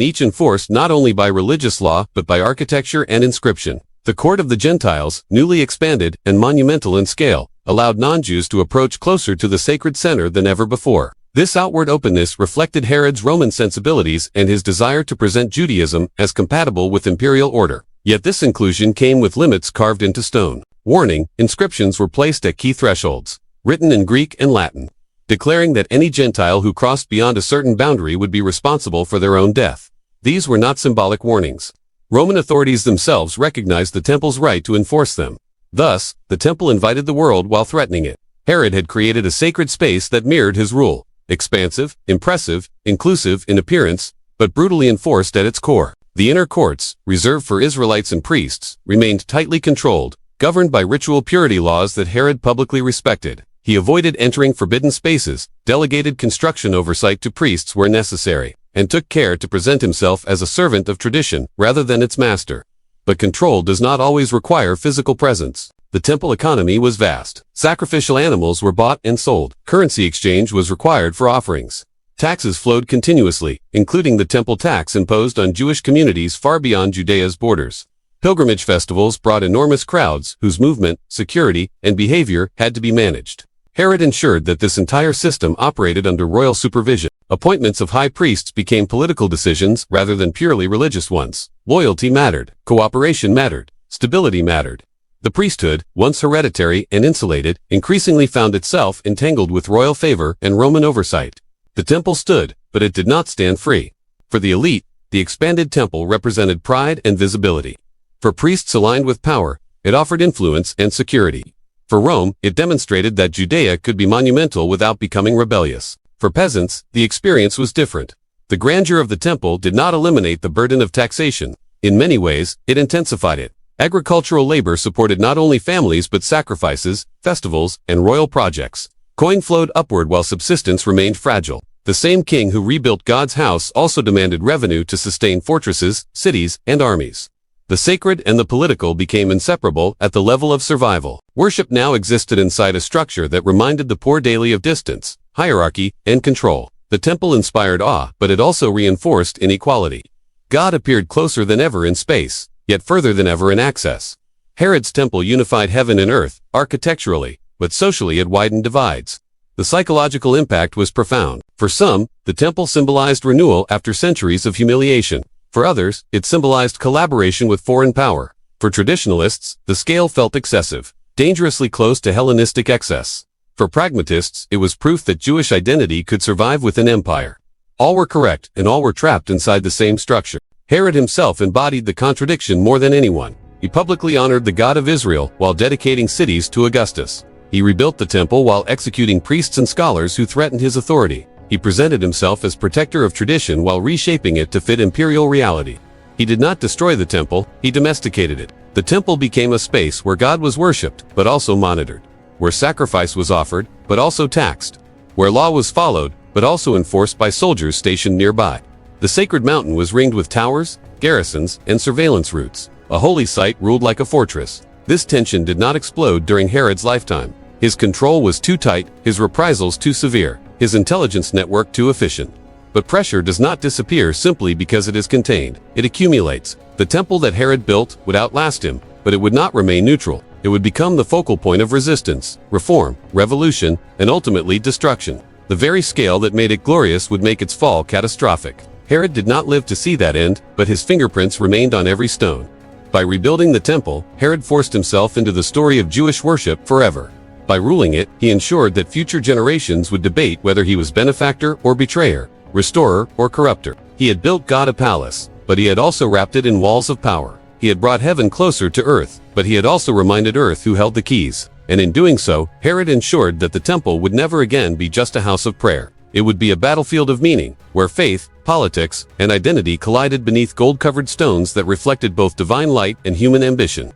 [SPEAKER 1] each enforced not only by religious law but by architecture and inscription. The court of the Gentiles, newly expanded and monumental in scale, allowed non-Jews to approach closer to the sacred center than ever before. This outward openness reflected Herod's Roman sensibilities and his desire to present Judaism as compatible with imperial order. Yet this inclusion came with limits carved into stone. Warning: inscriptions were placed at key thresholds, written in Greek and Latin, declaring that any Gentile who crossed beyond a certain boundary would be responsible for their own death. These were not symbolic warnings. Roman authorities themselves recognized the temple's right to enforce them. Thus, the temple invited the world while threatening it. Herod had created a sacred space that mirrored his rule, expansive, impressive, inclusive in appearance, but brutally enforced at its core. The inner courts, reserved for Israelites and priests, remained tightly controlled, governed by ritual purity laws that Herod publicly respected. He avoided entering forbidden spaces, delegated construction oversight to priests where necessary, and took care to present himself as a servant of tradition rather than its master. But control does not always require physical presence. The temple economy was vast. Sacrificial animals were bought and sold. Currency exchange was required for offerings. Taxes flowed continuously, including the temple tax imposed on Jewish communities far beyond Judea's borders. Pilgrimage festivals brought enormous crowds whose movement, security, and behavior had to be managed. Herod ensured that this entire system operated under royal supervision. Appointments of high priests became political decisions rather than purely religious ones. Loyalty mattered, cooperation mattered, stability mattered. The priesthood, once hereditary and insulated, increasingly found itself entangled with royal favor and Roman oversight. The temple stood, but it did not stand free. For the elite, the expanded temple represented pride and visibility. For priests aligned with power, it offered influence and security. For Rome, it demonstrated that Judea could be monumental without becoming rebellious. For peasants, the experience was different. The grandeur of the temple did not eliminate the burden of taxation. In many ways, it intensified it. Agricultural labor supported not only families but sacrifices, festivals, and royal projects. Coin flowed upward while subsistence remained fragile. The same king who rebuilt God's house also demanded revenue to sustain fortresses, cities, and armies. The sacred and the political became inseparable at the level of survival. Worship now existed inside a structure that reminded the poor daily of distance, hierarchy, and control. The temple inspired awe, but it also reinforced inequality. God appeared closer than ever in space, yet further than ever in access. Herod's temple unified heaven and earth, architecturally, but socially it widened divides. The psychological impact was profound. For some, the temple symbolized renewal after centuries of humiliation. For others, it symbolized collaboration with foreign power. For traditionalists, the scale felt excessive, dangerously close to Hellenistic excess. For pragmatists, it was proof that Jewish identity could survive within empire. All were correct, and all were trapped inside the same structure. Herod himself embodied the contradiction more than anyone. He publicly honored the God of Israel while dedicating cities to Augustus. He rebuilt the temple while executing priests and scholars who threatened his authority. He presented himself as protector of tradition while reshaping it to fit imperial reality. He did not destroy the temple, he domesticated it. The temple became a space where God was worshipped, but also monitored. Where sacrifice was offered, but also taxed. Where law was followed, but also enforced by soldiers stationed nearby. The sacred mountain was ringed with towers, garrisons, and surveillance routes. A holy site ruled like a fortress. This tension did not explode during Herod's lifetime. His control was too tight, his reprisals too severe, his intelligence network too efficient. But pressure does not disappear simply because it is contained. It accumulates. The temple that Herod built would outlast him, but it would not remain neutral. It would become the focal point of resistance, reform, revolution, and ultimately destruction. The very scale that made it glorious would make its fall catastrophic. Herod did not live to see that end, but his fingerprints remained on every stone. By rebuilding the temple, Herod forced himself into the story of Jewish worship forever. By ruling it, he ensured that future generations would debate whether he was benefactor or betrayer, restorer or corrupter. He had built God a palace, but he had also wrapped it in walls of power. He had brought heaven closer to earth, but he had also reminded earth who held the keys. And in doing so, Herod ensured that the temple would never again be just a house of prayer. It would be a battlefield of meaning, where faith, politics, and identity collided beneath gold-covered stones that reflected both divine light and human ambition.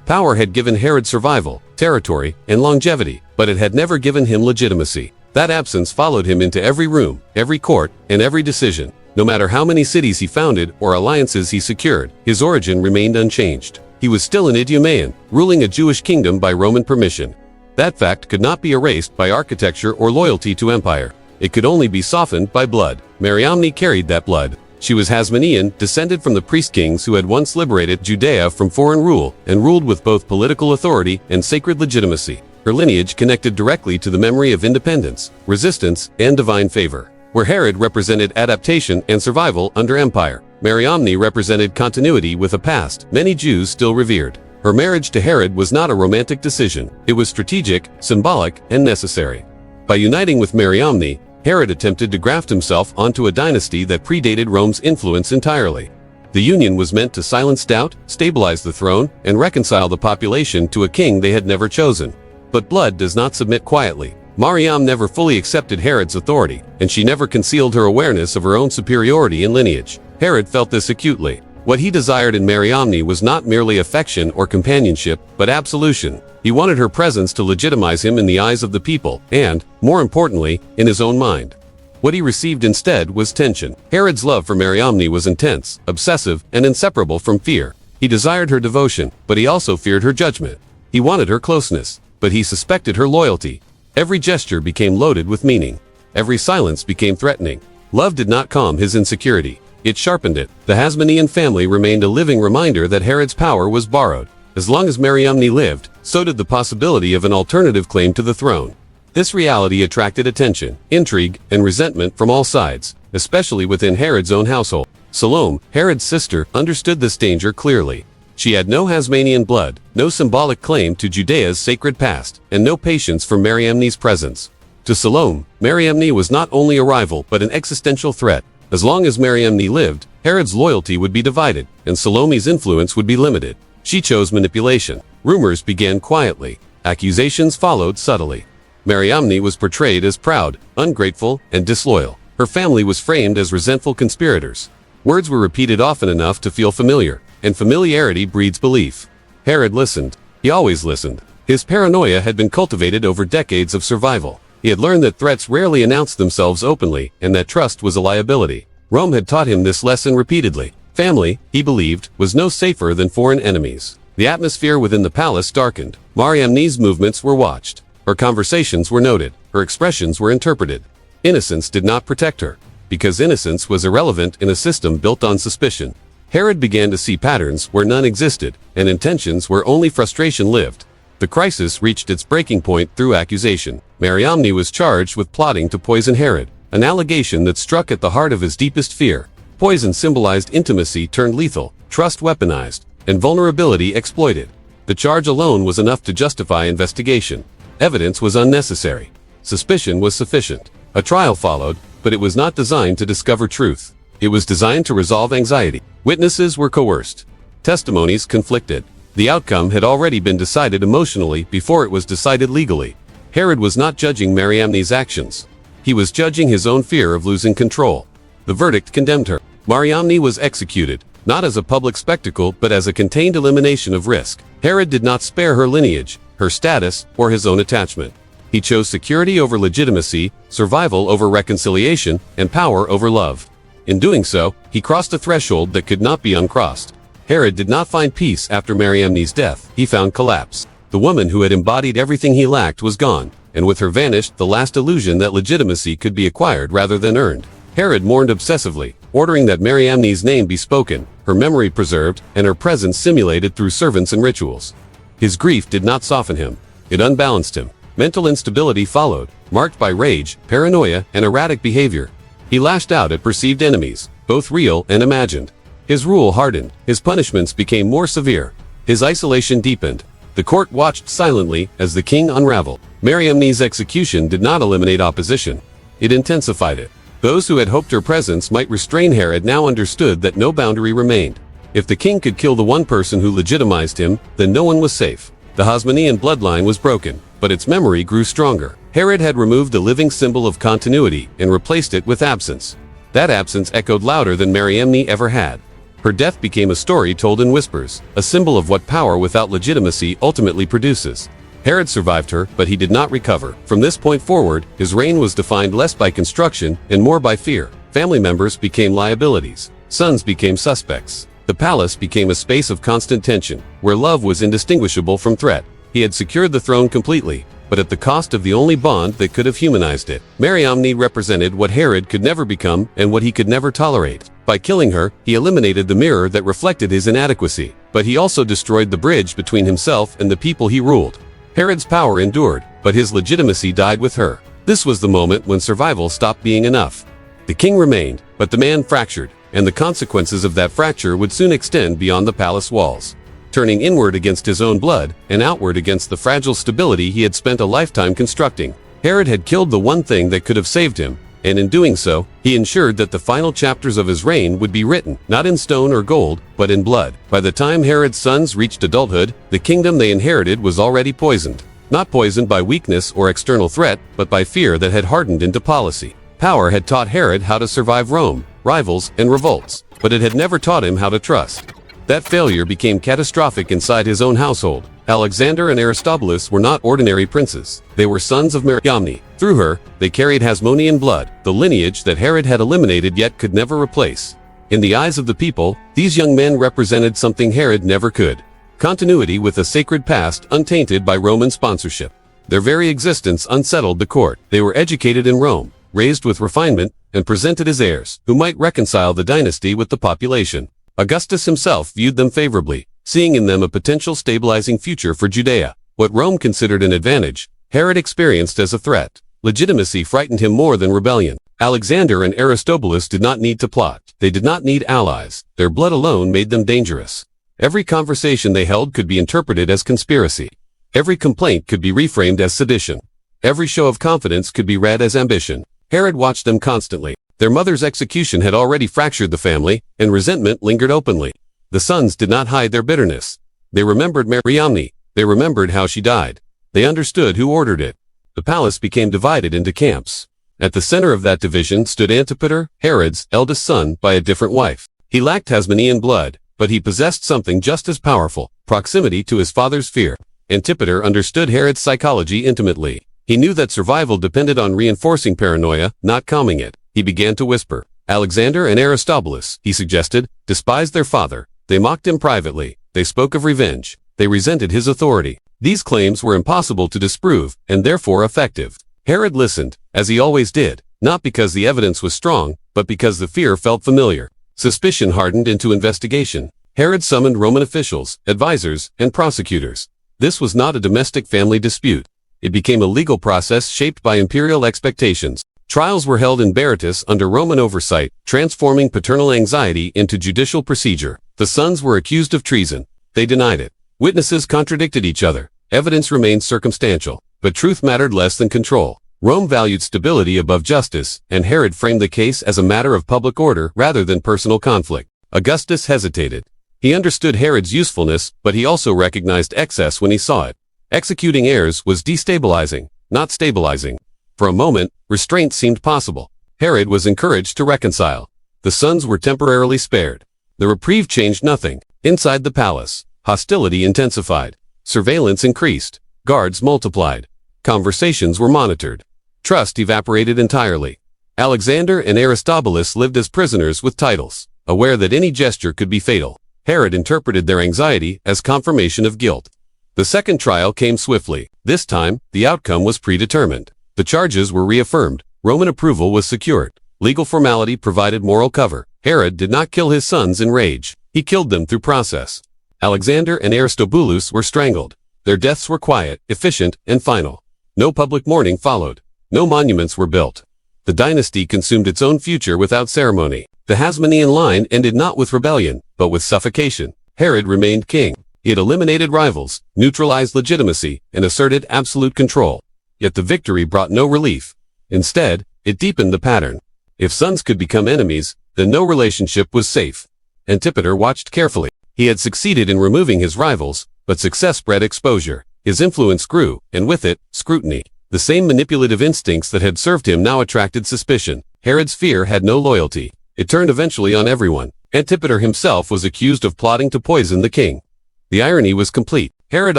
[SPEAKER 1] Power had given Herod survival, territory, and longevity, but it had never given him legitimacy. That absence followed him into every room, every court, and every decision. No matter how many cities he founded or alliances he secured, his origin remained unchanged. He was still an Idumean, ruling a Jewish kingdom by Roman permission. That fact could not be erased by architecture or loyalty to empire. It could only be softened by blood. Mariamne carried that blood. She was Hasmonean, descended from the priest kings who had once liberated Judea from foreign rule and ruled with both political authority and sacred legitimacy. Her lineage connected directly to the memory of independence, resistance, and divine favor. Where Herod represented adaptation and survival under empire, Mariamne represented continuity with a past many Jews still revered. Her marriage to Herod was not a romantic decision. It was strategic, symbolic, and necessary. By uniting with Mariamne, Herod attempted to graft himself onto a dynasty that predated Rome's influence entirely. The union was meant to silence doubt, stabilize the throne, and reconcile the population to a king they had never chosen. But blood does not submit quietly. Mariam never fully accepted Herod's authority, and she never concealed her awareness of her own superiority in lineage. Herod felt this acutely. What he desired in Mariamne was not merely affection or companionship, but absolution. He wanted her presence to legitimize him in the eyes of the people, and, more importantly, in his own mind. What he received instead was tension. Herod's love for Mariamne was intense, obsessive, and inseparable from fear. He desired her devotion, but he also feared her judgment. He wanted her closeness, but he suspected her loyalty. Every gesture became loaded with meaning. Every silence became threatening. Love did not calm his insecurity. It sharpened it. The Hasmonean family remained a living reminder that Herod's power was borrowed. As long as Mariamne lived, so did the possibility of an alternative claim to the throne. This reality attracted attention, intrigue, and resentment from all sides, especially within Herod's own household. Salome, Herod's sister, understood this danger clearly. She had no Hasmonean blood, no symbolic claim to Judea's sacred past, and no patience for Mariamne's presence. To Salome, Mariamne was not only a rival but an existential threat. As long as Mariamne lived, Herod's loyalty would be divided, and Salome's influence would be limited. She chose manipulation. Rumors began quietly. Accusations followed subtly. Mariamne was portrayed as proud, ungrateful, and disloyal. Her family was framed as resentful conspirators. Words were repeated often enough to feel familiar, and familiarity breeds belief. Herod listened. He always listened. His paranoia had been cultivated over decades of survival. He had learned that threats rarely announced themselves openly, and that trust was a liability. Rome had taught him this lesson repeatedly. Family, he believed, was no safer than foreign enemies. The atmosphere within the palace darkened. Mariamne's movements were watched. Her conversations were noted. Her expressions were interpreted. Innocence did not protect her, because innocence was irrelevant in a system built on suspicion. Herod began to see patterns where none existed, and intentions where only frustration lived. The crisis reached its breaking point through accusation. Mariamne was charged with plotting to poison Herod, an allegation that struck at the heart of his deepest fear. Poison symbolized intimacy turned lethal, trust weaponized, and vulnerability exploited. The charge alone was enough to justify investigation. Evidence was unnecessary. Suspicion was sufficient. A trial followed, but it was not designed to discover truth. It was designed to resolve anxiety. Witnesses were coerced. Testimonies conflicted. The outcome had already been decided emotionally before it was decided legally. Herod was not judging Mariamne's actions. He was judging his own fear of losing control. The verdict condemned her. Mariamne was executed, not as a public spectacle but as a contained elimination of risk. Herod did not spare her lineage, her status, or his own attachment. He chose security over legitimacy, survival over reconciliation, and power over love. In doing so, he crossed a threshold that could not be uncrossed. Herod did not find peace after Mariamne's death. He found collapse. The woman who had embodied everything he lacked was gone, and with her vanished the last illusion that legitimacy could be acquired rather than earned. Herod mourned obsessively, ordering that Mariamne's name be spoken, her memory preserved, and her presence simulated through servants and rituals. His grief did not soften him. It unbalanced him. Mental instability followed, marked by rage, paranoia, and erratic behavior. He lashed out at perceived enemies, both real and imagined. His rule hardened. His punishments became more severe. His isolation deepened. The court watched silently as the king unraveled. Mariamne's execution did not eliminate opposition. It intensified it. Those who had hoped her presence might restrain Herod now understood that no boundary remained. If the king could kill the one person who legitimized him, then no one was safe. The Hasmonean bloodline was broken, but its memory grew stronger. Herod had removed the living symbol of continuity and replaced it with absence. That absence echoed louder than Mariamne ever had. Her death became a story told in whispers, a symbol of what power without legitimacy ultimately produces. Herod survived her, but he did not recover. From this point forward, his reign was defined less by construction and more by fear. Family members became liabilities. Sons became suspects. The palace became a space of constant tension, where love was indistinguishable from threat. He had secured the throne completely, but at the cost of the only bond that could have humanized it. Mariamne represented what Herod could never become and what he could never tolerate. By killing her, he eliminated the mirror that reflected his inadequacy, but he also destroyed the bridge between himself and the people he ruled. Herod's power endured, but his legitimacy died with her. This was the moment when survival stopped being enough. The king remained, but the man fractured, and the consequences of that fracture would soon extend beyond the palace walls, turning inward against his own blood and outward against the fragile stability he had spent a lifetime constructing. Herod had killed the one thing that could have saved him, and in doing so, he ensured that the final chapters of his reign would be written, not in stone or gold, but in blood. By the time Herod's sons reached adulthood, the kingdom they inherited was already poisoned. Not poisoned by weakness or external threat, but by fear that had hardened into policy. Power had taught Herod how to survive Rome, rivals, and revolts, but it had never taught him how to trust. That failure became catastrophic inside his own household. Alexander and Aristobulus were not ordinary princes. They were sons of Mariamne. Through her, they carried Hasmonean blood, the lineage that Herod had eliminated yet could never replace. In the eyes of the people, these young men represented something Herod never could: continuity with a sacred past untainted by Roman sponsorship. Their very existence unsettled the court. They were educated in Rome, raised with refinement, and presented as heirs who might reconcile the dynasty with the population. Augustus himself viewed them favorably, seeing in them a potential stabilizing future for Judea. What Rome considered an advantage, Herod experienced as a threat. Legitimacy frightened him more than rebellion. Alexander and Aristobulus did not need to plot. They did not need allies. Their blood alone made them dangerous. Every conversation they held could be interpreted as conspiracy. Every complaint could be reframed as sedition. Every show of confidence could be read as ambition. Herod watched them constantly. Their mother's execution had already fractured the family, and resentment lingered openly. The sons did not hide their bitterness. They remembered Mariamne. They remembered how she died. They understood who ordered it. The palace became divided into camps. At the center of that division stood Antipater, Herod's eldest son by a different wife. He lacked Hasmonean blood, but he possessed something just as powerful: proximity to his father's fear. Antipater understood Herod's psychology intimately. He knew that survival depended on reinforcing paranoia, not calming it. He began to whisper. Alexander and Aristobulus, he suggested, despised their father. They mocked him privately. They spoke of revenge. They resented his authority. These claims were impossible to disprove, and therefore effective. Herod listened, as he always did, not because the evidence was strong, but because the fear felt familiar. Suspicion hardened into investigation. Herod summoned Roman officials, advisors, and prosecutors. This was not a domestic family dispute. It became a legal process shaped by imperial expectations. Trials were held in Berytus under Roman oversight, transforming paternal anxiety into judicial procedure. The sons were accused of treason. They denied it. Witnesses contradicted each other. Evidence remained circumstantial, but truth mattered less than control. Rome valued stability above justice, and Herod framed the case as a matter of public order rather than personal conflict. Augustus hesitated. He understood Herod's usefulness, but he also recognized excess when he saw it. Executing heirs was destabilizing, not stabilizing. For a moment, restraint seemed possible. Herod was encouraged to reconcile. The sons were temporarily spared. The reprieve changed nothing. Inside the palace, hostility intensified. Surveillance increased. Guards multiplied. Conversations were monitored. Trust evaporated entirely. Alexander and Aristobulus lived as prisoners with titles, aware that any gesture could be fatal. Herod interpreted their anxiety as confirmation of guilt. The second trial came swiftly. This time, the outcome was predetermined. The charges were reaffirmed. Roman approval was secured. Legal formality provided moral cover. Herod did not kill his sons in rage. He killed them through process. Alexander and Aristobulus were strangled. Their deaths were quiet, efficient, and final. No public mourning followed. No monuments were built. The dynasty consumed its own future without ceremony. The Hasmonean line ended not with rebellion, but with suffocation. Herod remained king. He had eliminated rivals, neutralized legitimacy, and asserted absolute control. Yet the victory brought no relief. Instead, it deepened the pattern. If sons could become enemies, then no relationship was safe. Antipater watched carefully. He had succeeded in removing his rivals, but success bred exposure. His influence grew, and with it, scrutiny. The same manipulative instincts that had served him now attracted suspicion. Herod's fear had no loyalty. It turned eventually on everyone. Antipater himself was accused of plotting to poison the king. The irony was complete. Herod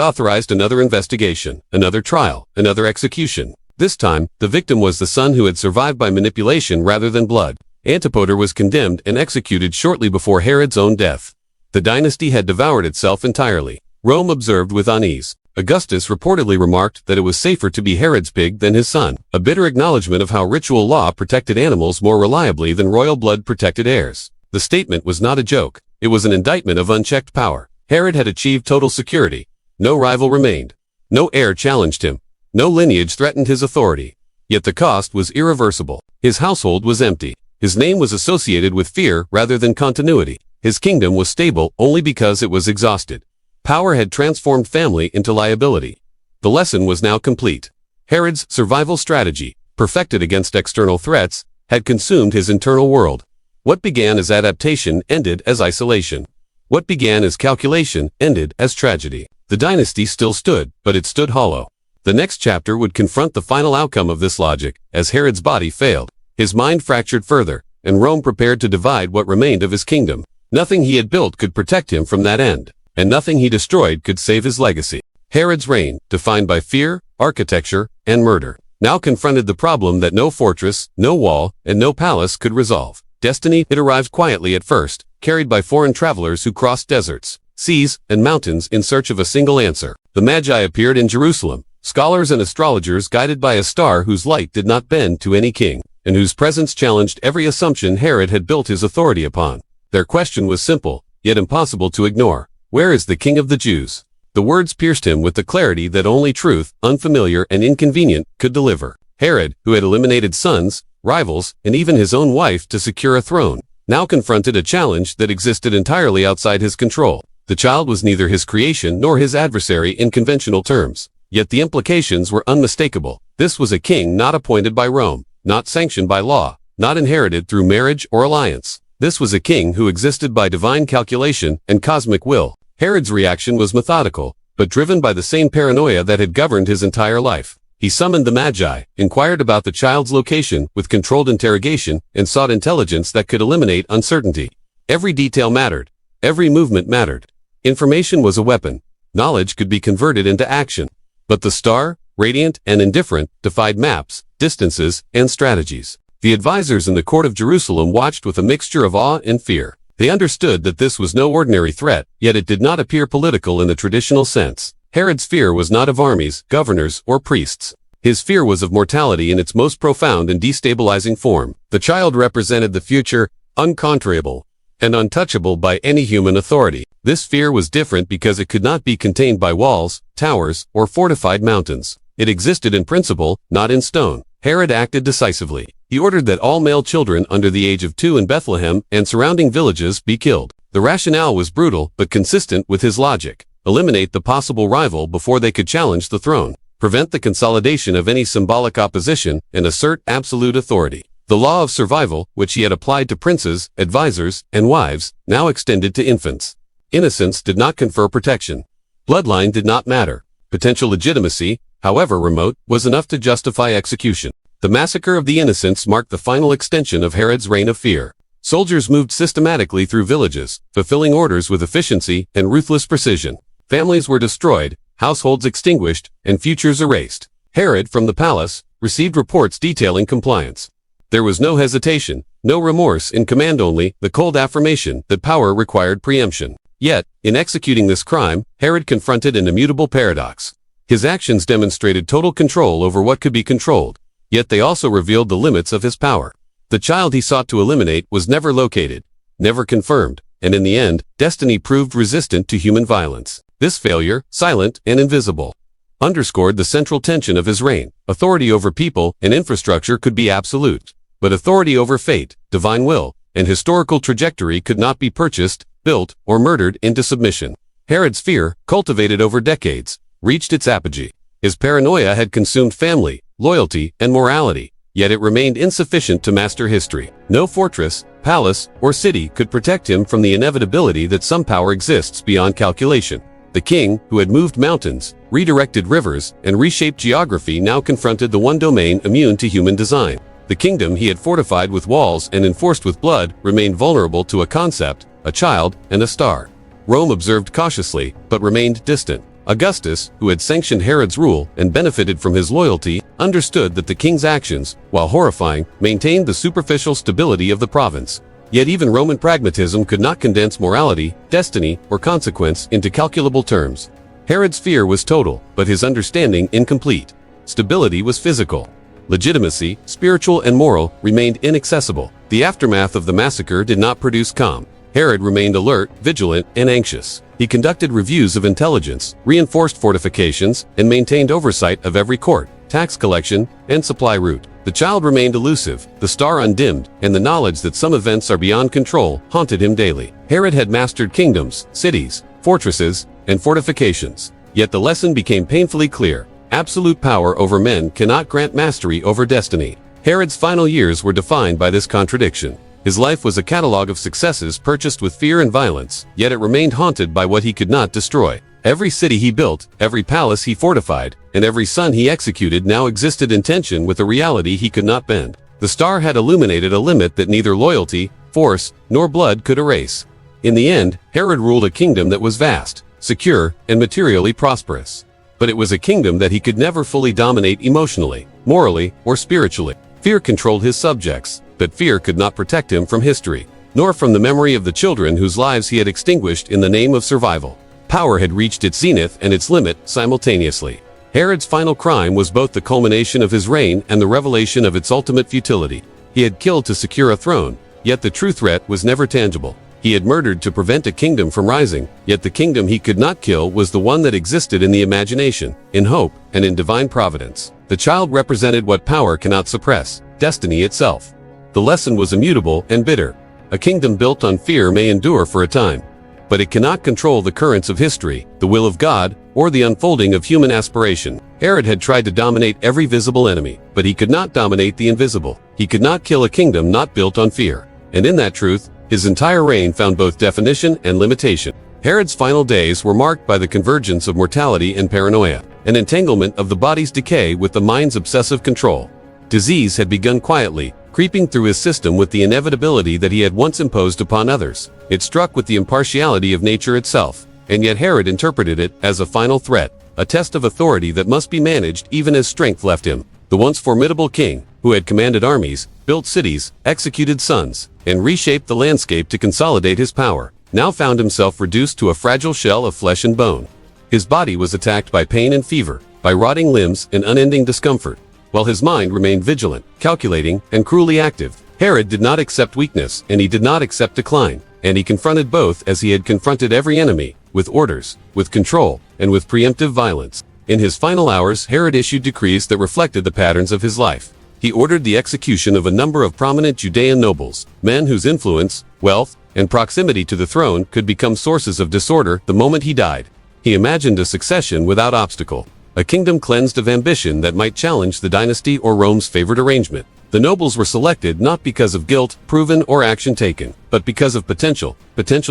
[SPEAKER 1] authorized another investigation, another trial, another execution. This time, the victim was the son who had survived by manipulation rather than blood. Antipater was condemned and executed shortly before Herod's own death. The dynasty had devoured itself entirely. Rome observed with unease. Augustus reportedly remarked that it was safer to be Herod's pig than his son, a bitter acknowledgement of how ritual law protected animals more reliably than royal blood protected heirs. The statement was not a joke. It was an indictment of unchecked power. Herod had achieved total security. No rival remained. No heir challenged him. No lineage threatened his authority. Yet the cost was irreversible. His household was empty. His name was associated with fear rather than continuity. His kingdom was stable only because it was exhausted. Power had transformed family into liability. The lesson was now complete. Herod's survival strategy, perfected against external threats, had consumed his internal world. What began as adaptation ended as isolation. What began as calculation ended as tragedy. The dynasty still stood, but it stood hollow. The next chapter would confront the final outcome of this logic, as Herod's body failed. His mind fractured further, and Rome prepared to divide what remained of his kingdom. Nothing he had built could protect him from that end, and nothing he destroyed could save his legacy. Herod's reign, defined by fear, architecture, and murder, now confronted the problem that no fortress, no wall, and no palace could resolve. Destiny, it arrived quietly at first, carried by foreign travelers who crossed deserts, seas, and mountains in search of a single answer. The Magi appeared in Jerusalem, scholars and astrologers guided by a star whose light did not bend to any king, and whose presence challenged every assumption Herod had built his authority upon. Their question was simple, yet impossible to ignore. Where is the King of the Jews? The words pierced him with the clarity that only truth, unfamiliar and inconvenient, could deliver. Herod, who had eliminated sons, rivals, and even his own wife to secure a throne, now confronted a challenge that existed entirely outside his control. The child was neither his creation nor his adversary in conventional terms. Yet the implications were unmistakable. This was a king not appointed by Rome, not sanctioned by law, not inherited through marriage or alliance. This was a king who existed by divine calculation and cosmic will. Herod's reaction was methodical, but driven by the same paranoia that had governed his entire life. He summoned the Magi, inquired about the child's location with controlled interrogation, and sought intelligence that could eliminate uncertainty. Every detail mattered. Every movement mattered. Information was a weapon. Knowledge could be converted into action. But the star, radiant and indifferent, defied maps, distances, and strategies. The advisors in the court of Jerusalem watched with a mixture of awe and fear. They understood that this was no ordinary threat, yet it did not appear political in the traditional sense. Herod's fear was not of armies, governors, or priests. His fear was of mortality in its most profound and destabilizing form. The child represented the future, uncontrollable and untouchable by any human authority. This fear was different because it could not be contained by walls, towers, or fortified mountains. It existed in principle, not in stone. Herod acted decisively. He ordered that all male children under the age of 2 in Bethlehem and surrounding villages be killed. The rationale was brutal but consistent with his logic. Eliminate the possible rival before they could challenge the throne. Prevent the consolidation of any symbolic opposition and assert absolute authority. The law of survival, which he had applied to princes, advisors, and wives, now extended to infants. Innocence did not confer protection. Bloodline did not matter. Potential legitimacy, however remote, was enough to justify execution. The massacre of the innocents marked the final extension of Herod's reign of fear. Soldiers moved systematically through villages, fulfilling orders with efficiency and ruthless precision. Families were destroyed, households extinguished, and futures erased. Herod, from the palace, received reports detailing compliance. There was no hesitation, no remorse, in command only the cold affirmation that power required preemption. Yet, in executing this crime, Herod confronted an immutable paradox. His actions demonstrated total control over what could be controlled, yet they also revealed the limits of his power. The child he sought to eliminate was never located, never confirmed, and in the end, destiny proved resistant to human violence. This failure, silent and invisible, underscored the central tension of his reign. Authority over people and infrastructure could be absolute, but authority over fate, divine will, and historical trajectory could not be purchased, built, or murdered into submission. Herod's fear, cultivated over decades, reached its apogee. His paranoia had consumed family, loyalty, and morality, yet it remained insufficient to master history. No fortress, palace, or city could protect him from the inevitability that some power exists beyond calculation. The king, who had moved mountains, redirected rivers, and reshaped geography, now confronted the one domain immune to human design. The kingdom he had fortified with walls and enforced with blood remained vulnerable to a concept, a child, and a star. Rome observed cautiously, but remained distant. Augustus, who had sanctioned Herod's rule and benefited from his loyalty, understood that the king's actions, while horrifying, maintained the superficial stability of the province. Yet even Roman pragmatism could not condense morality, destiny, or consequence into calculable terms. Herod's fear was total, but his understanding incomplete. Stability was physical. Legitimacy, spiritual and moral, remained inaccessible. The aftermath of the massacre did not produce calm. Herod remained alert, vigilant, and anxious. He conducted reviews of intelligence, reinforced fortifications, and maintained oversight of every court, tax collection, and supply route. The child remained elusive, the star undimmed, and the knowledge that some events are beyond control haunted him daily. Herod had mastered kingdoms, cities, fortresses, and fortifications. Yet the lesson became painfully clear. Absolute power over men cannot grant mastery over destiny. Herod's final years were defined by this contradiction. His life was a catalogue of successes purchased with fear and violence, yet it remained haunted by what he could not destroy. Every city he built, every palace he fortified, and every son he executed now existed in tension with a reality he could not bend. The star had illuminated a limit that neither loyalty, force, nor blood could erase. In the end, Herod ruled a kingdom that was vast, secure, and materially prosperous. But it was a kingdom that he could never fully dominate emotionally, morally, or spiritually. Fear controlled his subjects, but fear could not protect him from history, nor from the memory of the children whose lives he had extinguished in the name of survival. Power had reached its zenith and its limit simultaneously. Herod's final crime was both the culmination of his reign and the revelation of its ultimate futility. He had killed to secure a throne, yet the true threat was never tangible. He had murdered to prevent a kingdom from rising, yet the kingdom he could not kill was the one that existed in the imagination, in hope, and in divine providence. The child represented what power cannot suppress, destiny itself. The lesson was immutable and bitter. A kingdom built on fear may endure for a time, but it cannot control the currents of history, the will of God, or the unfolding of human aspiration. Herod had tried to dominate every visible enemy, but he could not dominate the invisible. He could not kill a kingdom not built on fear. And in that truth, his entire reign found both definition and limitation. Herod's final days were marked by the convergence of mortality and paranoia, an entanglement of the body's decay with the mind's obsessive control. Disease had begun quietly, creeping through his system with the inevitability that he had once imposed upon others. It struck with the impartiality of nature itself, and yet Herod interpreted it as a final threat, a test of authority that must be managed even as strength left him. The once formidable king, who had commanded armies, built cities, executed sons, and reshaped the landscape to consolidate his power, now found himself reduced to a fragile shell of flesh and bone. His body was attacked by pain and fever, by rotting limbs and unending discomfort, while his mind remained vigilant, calculating, and cruelly active. Herod did not accept weakness, and he did not accept decline, and he confronted both as he had confronted every enemy, with orders, with control, and with preemptive violence. In his final hours, Herod issued decrees that reflected the patterns of his life. He ordered the execution of a number of prominent Judean nobles, men whose influence, wealth, and proximity to the throne could become sources of disorder the moment he died. He imagined a succession without obstacle, a kingdom cleansed of ambition that might challenge the dynasty or Rome's favored arrangement. The nobles were selected not because of guilt, proven or action taken, but because of potential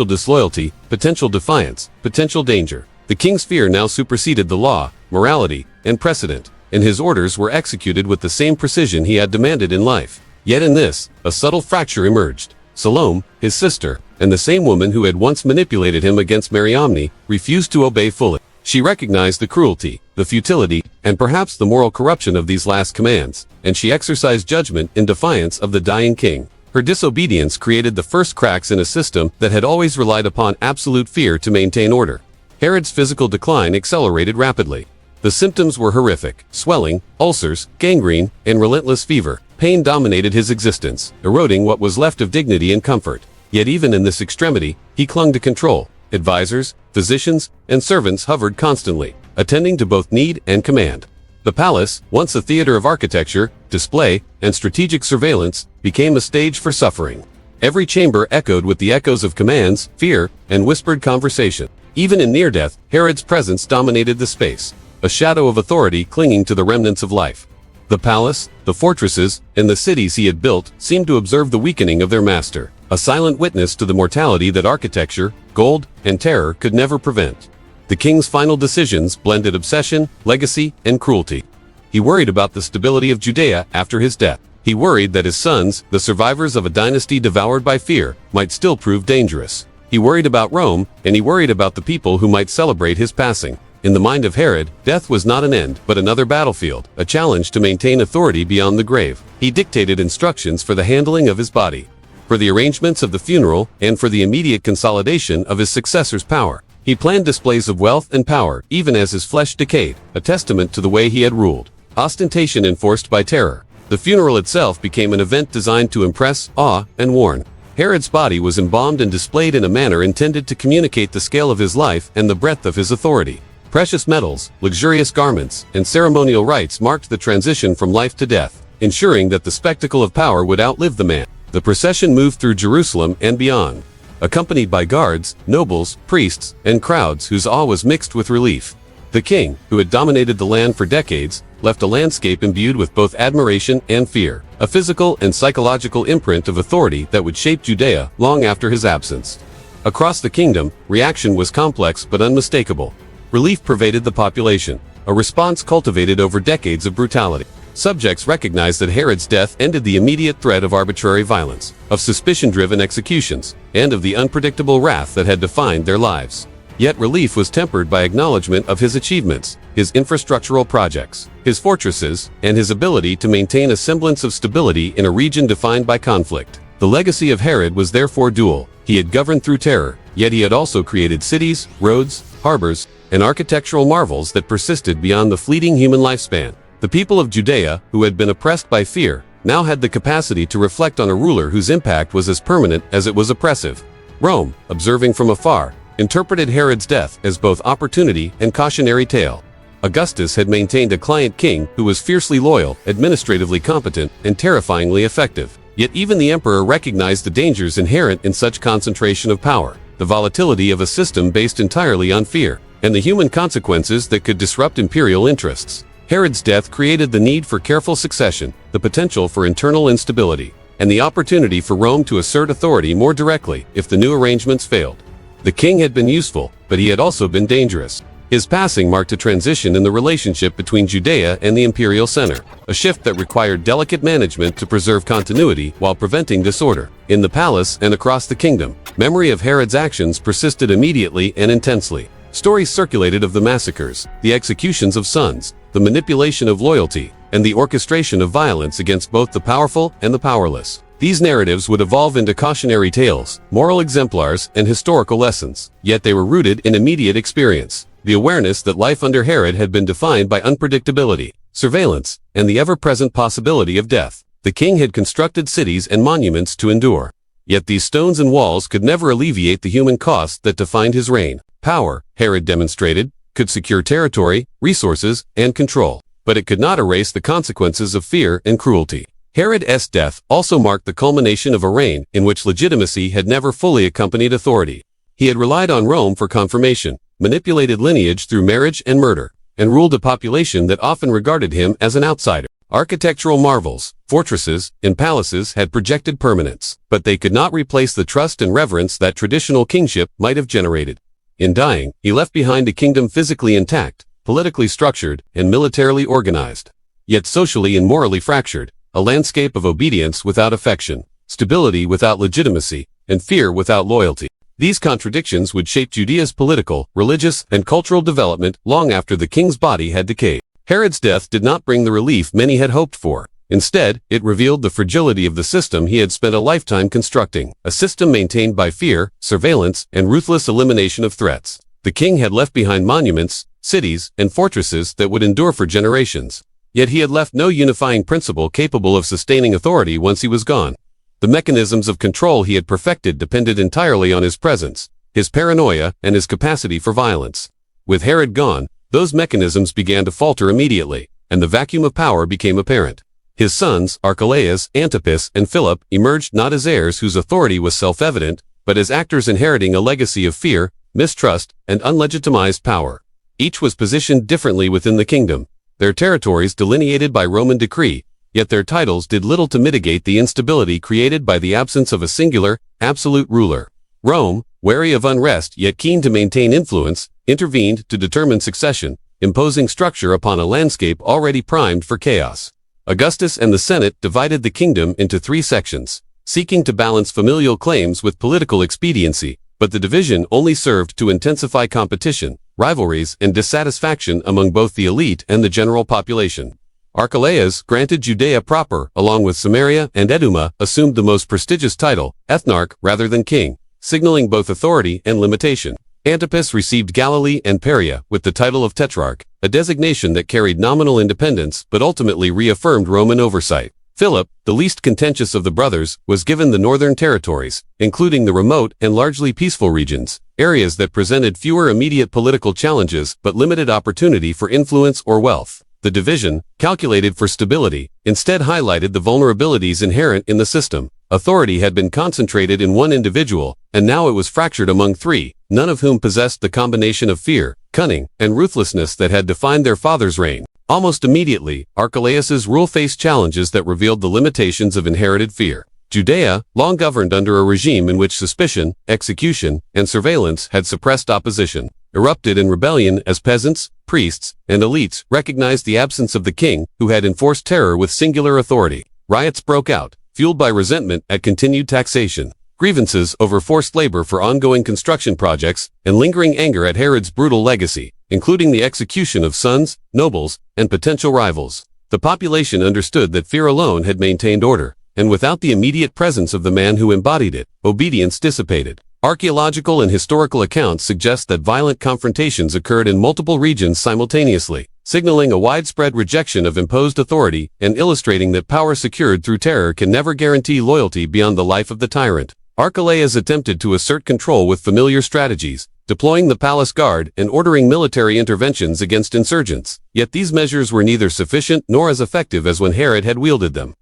[SPEAKER 1] disloyalty, potential defiance, potential danger. The king's fear now superseded the law, morality, and precedent, and his orders were executed with the same precision he had demanded in life. Yet in this, a subtle fracture emerged. Salome, his sister, and the same woman who had once manipulated him against Mariamne, refused to obey fully. She recognized the cruelty, the futility, and perhaps the moral corruption of these last commands, and she exercised judgment in defiance of the dying king. Her disobedience created the first cracks in a system that had always relied upon absolute fear to maintain order. Herod's physical decline accelerated rapidly. The symptoms were horrific: swelling, ulcers, gangrene, and relentless fever. Pain dominated his existence, eroding what was left of dignity and comfort. Yet even in this extremity, he clung to control. Advisors, physicians, and servants hovered constantly, attending to both need and command. The palace, once a theater of architecture, display, and strategic surveillance, became a stage for suffering. Every chamber echoed with the echoes of commands, fear, and whispered conversation. Even in near death, Herod's presence dominated the space, a shadow of authority clinging to the remnants of life. The palace, the fortresses, and the cities he had built seemed to observe the weakening of their master, a silent witness to the mortality that architecture, gold, and terror could never prevent. The king's final decisions blended obsession, legacy, and cruelty. He worried about the stability of Judea after his death. He worried that his sons, the survivors of a dynasty devoured by fear, might still prove dangerous. He worried about Rome, and he worried about the people who might celebrate his passing. In the mind of Herod, death was not an end, but another battlefield, a challenge to maintain authority beyond the grave. He dictated instructions for the handling of his body, for the arrangements of the funeral, and for the immediate consolidation of his successor's power. He planned displays of wealth and power even as his flesh decayed, a testament to the way he had ruled. Ostentation enforced by terror. The funeral itself became an event designed to impress, awe, and warn. Herod's body was embalmed and displayed in a manner intended to communicate the scale of his life and the breadth of his authority. Precious metals, luxurious garments, and ceremonial rites marked the transition from life to death, ensuring that the spectacle of power would outlive the man. The procession moved through Jerusalem and beyond, accompanied by guards, nobles, priests, and crowds whose awe was mixed with relief. The king, who had dominated the land for decades, left a landscape imbued with both admiration and fear, a physical and psychological imprint of authority that would shape Judea long after his absence. Across the kingdom, reaction was complex but unmistakable. Relief pervaded the population, a response cultivated over decades of brutality. Subjects recognized that Herod's death ended the immediate threat of arbitrary violence, of suspicion-driven executions, and of the unpredictable wrath that had defined their lives. Yet relief was tempered by acknowledgement of his achievements, his infrastructural projects, his fortresses, and his ability to maintain a semblance of stability in a region defined by conflict. The legacy of Herod was therefore dual. He had governed through terror, yet he had also created cities, roads, harbors, and architectural marvels that persisted beyond the fleeting human lifespan. The people of Judea, who had been oppressed by fear, now had the capacity to reflect on a ruler whose impact was as permanent as it was oppressive. Rome, observing from afar, interpreted Herod's death as both opportunity and cautionary tale. Augustus had maintained a client king who was fiercely loyal, administratively competent, and terrifyingly effective. Yet even the emperor recognized the dangers inherent in such concentration of power, the volatility of a system based entirely on fear, and the human consequences that could disrupt imperial interests. Herod's death created the need for careful succession, the potential for internal instability, and the opportunity for Rome to assert authority more directly if the new arrangements failed. The king had been useful, but he had also been dangerous. His passing marked a transition in the relationship between Judea and the imperial center, a shift that required delicate management to preserve continuity while preventing disorder. In the palace and across the kingdom, memory of Herod's actions persisted immediately and intensely. Stories circulated of the massacres, the executions of sons, the manipulation of loyalty, and the orchestration of violence against both the powerful and the powerless. These narratives would evolve into cautionary tales, moral exemplars, and historical lessons, yet they were rooted in immediate experience. The awareness that life under Herod had been defined by unpredictability, surveillance, and the ever-present possibility of death. The king had constructed cities and monuments to endure. Yet these stones and walls could never alleviate the human cost that defined his reign. Power, Herod demonstrated, could secure territory, resources, and control, but it could not erase the consequences of fear and cruelty. Herod's death also marked the culmination of a reign in which legitimacy had never fully accompanied authority. He had relied on Rome for confirmation, manipulated lineage through marriage and murder, and ruled a population that often regarded him as an outsider. Architectural marvels, fortresses, and palaces had projected permanence, but they could not replace the trust and reverence that traditional kingship might have generated. In dying, he left behind a kingdom physically intact, politically structured, and militarily organized, yet socially and morally fractured, a landscape of obedience without affection, stability without legitimacy, and fear without loyalty. These contradictions would shape Judea's political, religious, and cultural development long after the king's body had decayed. Herod's death did not bring the relief many had hoped for. Instead, it revealed the fragility of the system he had spent a lifetime constructing, a system maintained by fear, surveillance, and ruthless elimination of threats. The king had left behind monuments, cities, and fortresses that would endure for generations. Yet he had left no unifying principle capable of sustaining authority once he was gone. The mechanisms of control he had perfected depended entirely on his presence, his paranoia, and his capacity for violence. With Herod gone, those mechanisms began to falter immediately, and the vacuum of power became apparent. His sons, Archelaus, Antipas, and Philip, emerged not as heirs whose authority was self-evident, but as actors inheriting a legacy of fear, mistrust, and unlegitimized power. Each was positioned differently within the kingdom, their territories delineated by Roman decree, yet their titles did little to mitigate the instability created by the absence of a singular, absolute ruler. Rome, wary of unrest yet keen to maintain influence, intervened to determine succession, imposing structure upon a landscape already primed for chaos. Augustus and the Senate divided the kingdom into 3 sections, seeking to balance familial claims with political expediency, but the division only served to intensify competition, rivalries, and dissatisfaction among both the elite and the general population. Archelaus, granted Judea proper, along with Samaria and Eduma, assumed the most prestigious title, ethnarch rather than king, signaling both authority and limitation. Antipas received Galilee and Perea with the title of Tetrarch, a designation that carried nominal independence but ultimately reaffirmed Roman oversight. Philip, the least contentious of the brothers, was given the northern territories, including the remote and largely peaceful regions, areas that presented fewer immediate political challenges but limited opportunity for influence or wealth. The division, calculated for stability, instead highlighted the vulnerabilities inherent in the system. Authority had been concentrated in one individual, and now it was fractured among three, none of whom possessed the combination of fear, cunning, and ruthlessness that had defined their father's reign. Almost immediately, Archelaus's rule faced challenges that revealed the limitations of inherited fear. Judea, long governed under a regime in which suspicion, execution, and surveillance had suppressed opposition, erupted in rebellion as peasants, priests, and elites recognized the absence of the king, who had enforced terror with singular authority. Riots broke out, fueled by resentment at continued taxation, grievances over forced labor for ongoing construction projects, and lingering anger at Herod's brutal legacy, including the execution of sons, nobles, and potential rivals. The population understood that fear alone had maintained order, and without the immediate presence of the man who embodied it, obedience dissipated. Archaeological and historical accounts suggest that violent confrontations occurred in multiple regions simultaneously, signaling a widespread rejection of imposed authority and illustrating that power secured through terror can never guarantee loyalty beyond the life of the tyrant. Archelaus attempted to assert control with familiar strategies, deploying the palace guard and ordering military interventions against insurgents. Yet these measures were neither sufficient nor as effective as when Herod had wielded them.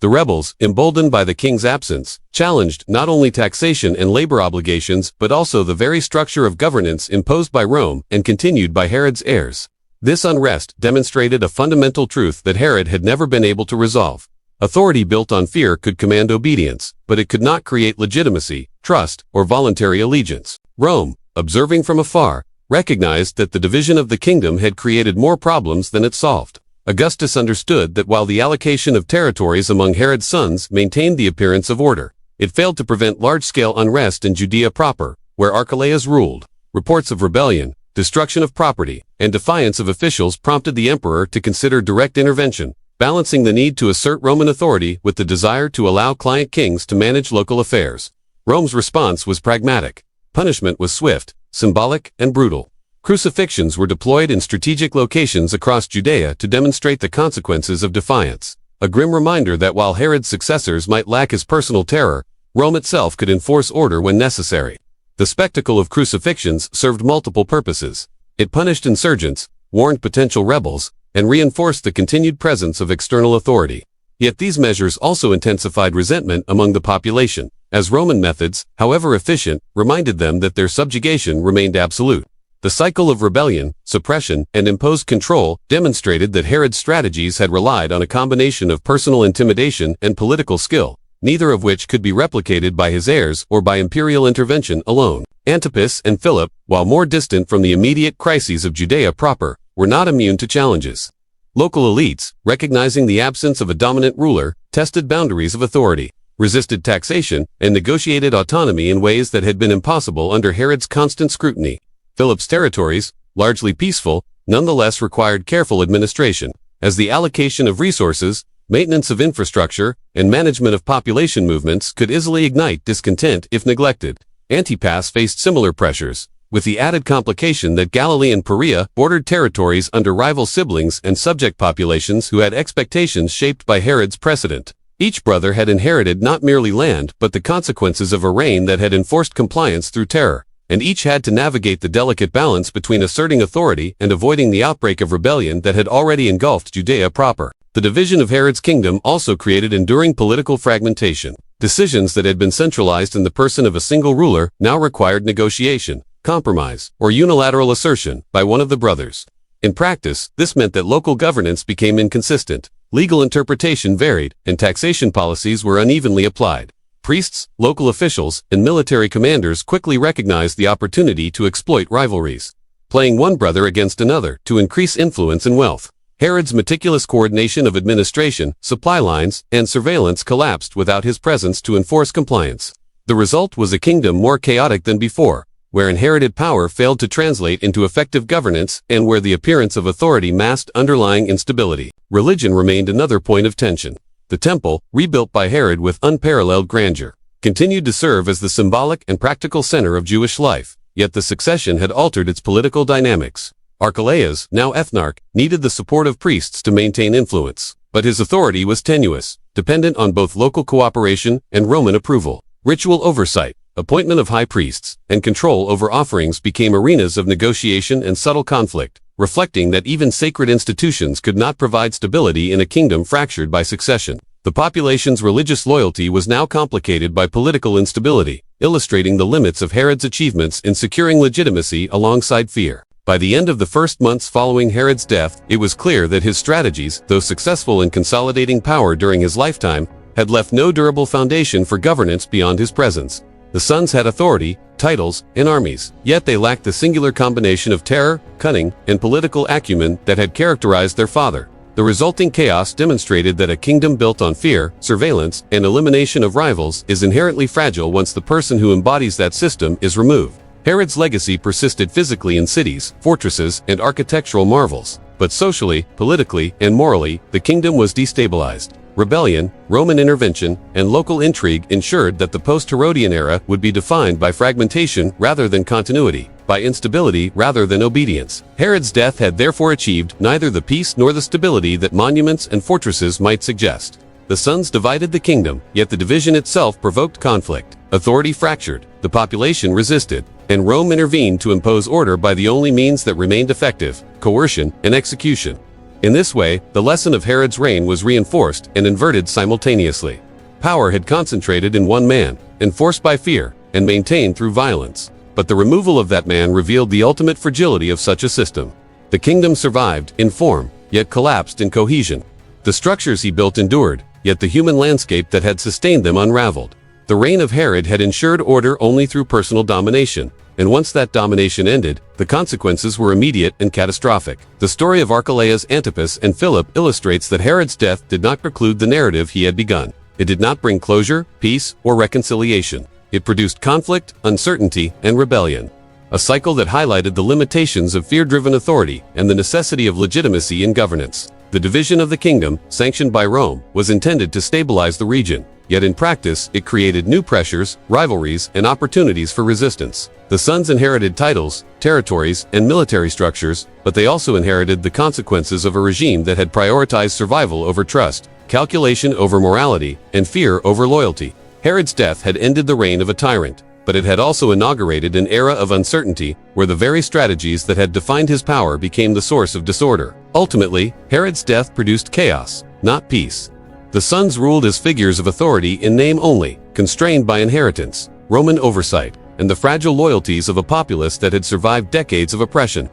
[SPEAKER 1] The rebels, emboldened by the king's absence, challenged not only taxation and labor obligations but also the very structure of governance imposed by Rome and continued by Herod's heirs. This unrest demonstrated a fundamental truth that Herod had never been able to resolve. Authority built on fear could command obedience, but it could not create legitimacy, trust, or voluntary allegiance. Rome, observing from afar, recognized that the division of the kingdom had created more problems than it solved. Augustus understood that while the allocation of territories among Herod's sons maintained the appearance of order, it failed to prevent large-scale unrest in Judea proper, where Archelaus ruled. Reports of rebellion, destruction of property, and defiance of officials prompted the emperor to consider direct intervention, balancing the need to assert Roman authority with the desire to allow client kings to manage local affairs. Rome's response was pragmatic. Punishment was swift, symbolic, and brutal. Crucifixions were deployed in strategic locations across Judea to demonstrate the consequences of defiance, a grim reminder that while Herod's successors might lack his personal terror, Rome itself could enforce order when necessary. The spectacle of crucifixions served multiple purposes. It punished insurgents, warned potential rebels, and reinforced the continued presence of external authority. Yet these measures also intensified resentment among the population, as Roman methods, however efficient, reminded them that their subjugation remained absolute. The cycle of rebellion, suppression, and imposed control demonstrated that Herod's strategies had relied on a combination of personal intimidation and political skill, neither of which could be replicated by his heirs or by imperial intervention alone. Antipas and Philip, while more distant from the immediate crises of Judea proper, were not immune to challenges. Local elites, recognizing the absence of a dominant ruler, tested boundaries of authority, resisted taxation, and negotiated autonomy in ways that had been impossible under Herod's constant scrutiny. Philip's territories, largely peaceful, nonetheless required careful administration, as the allocation of resources, maintenance of infrastructure, and management of population movements could easily ignite discontent if neglected. Antipas faced similar pressures, with the added complication that Galilee and Perea bordered territories under rival siblings and subject populations who had expectations shaped by Herod's precedent. Each brother had inherited not merely land but the consequences of a reign that had enforced compliance through terror, and each had to navigate the delicate balance between asserting authority and avoiding the outbreak of rebellion that had already engulfed Judea proper. The division of Herod's kingdom also created enduring political fragmentation. Decisions that had been centralized in the person of a single ruler now required negotiation, compromise, or unilateral assertion by one of the brothers. In practice, this meant that local governance became inconsistent, legal interpretation varied, and taxation policies were unevenly applied. Priests, local officials, and military commanders quickly recognized the opportunity to exploit rivalries, playing one brother against another to increase influence and wealth. Herod's meticulous coordination of administration, supply lines, and surveillance collapsed without his presence to enforce compliance. The result was a kingdom more chaotic than before, where inherited power failed to translate into effective governance and where the appearance of authority masked underlying instability. Religion remained another point of tension. The temple, rebuilt by Herod with unparalleled grandeur, continued to serve as the symbolic and practical center of Jewish life, yet the succession had altered its political dynamics. Archelaus, now ethnarch, needed the support of priests to maintain influence, but his authority was tenuous, dependent on both local cooperation and Roman approval. Ritual oversight, appointment of high priests, and control over offerings became arenas of negotiation and subtle conflict, reflecting that even sacred institutions could not provide stability in a kingdom fractured by succession. The population's religious loyalty was now complicated by political instability, illustrating the limits of Herod's achievements in securing legitimacy alongside fear. By the end of the first months following Herod's death, it was clear that his strategies, though successful in consolidating power during his lifetime, had left no durable foundation for governance beyond his presence. The sons had authority, titles, and armies, yet they lacked the singular combination of terror, cunning, and political acumen that had characterized their father. The resulting chaos demonstrated that a kingdom built on fear, surveillance, and elimination of rivals is inherently fragile once the person who embodies that system is removed. Herod's legacy persisted physically in cities, fortresses, and architectural marvels, but socially, politically, and morally, the kingdom was destabilized. Rebellion, Roman intervention, and local intrigue ensured that the post-Herodian era would be defined by fragmentation rather than continuity, by instability rather than obedience. Herod's death had therefore achieved neither the peace nor the stability that monuments and fortresses might suggest. The sons divided the kingdom, yet the division itself provoked conflict. Authority fractured, the population resisted, and Rome intervened to impose order by the only means that remained effective: coercion and execution. In this way, the lesson of Herod's reign was reinforced and inverted simultaneously. Power had concentrated in one man, enforced by fear, and maintained through violence. But the removal of that man revealed the ultimate fragility of such a system. The kingdom survived in form, yet collapsed in cohesion. The structures he built endured, yet the human landscape that had sustained them unraveled. The reign of Herod had ensured order only through personal domination, and once that domination ended, the consequences were immediate and catastrophic. The story of Archelaus, Antipas, and Philip illustrates that Herod's death did not preclude the narrative he had begun. It did not bring closure, peace, or reconciliation. It produced conflict, uncertainty, and rebellion. A cycle that highlighted the limitations of fear-driven authority and the necessity of legitimacy in governance. The division of the kingdom, sanctioned by Rome, was intended to stabilize the region, yet in practice, it created new pressures, rivalries, and opportunities for resistance. The sons inherited titles, territories, and military structures, but they also inherited the consequences of a regime that had prioritized survival over trust, calculation over morality, and fear over loyalty. Herod's death had ended the reign of a tyrant, but it had also inaugurated an era of uncertainty, where the very strategies that had defined his power became the source of disorder. Ultimately, Herod's death produced chaos, not peace. The sons ruled as figures of authority in name only, constrained by inheritance, Roman oversight, and the fragile loyalties of a populace that had survived decades of oppression.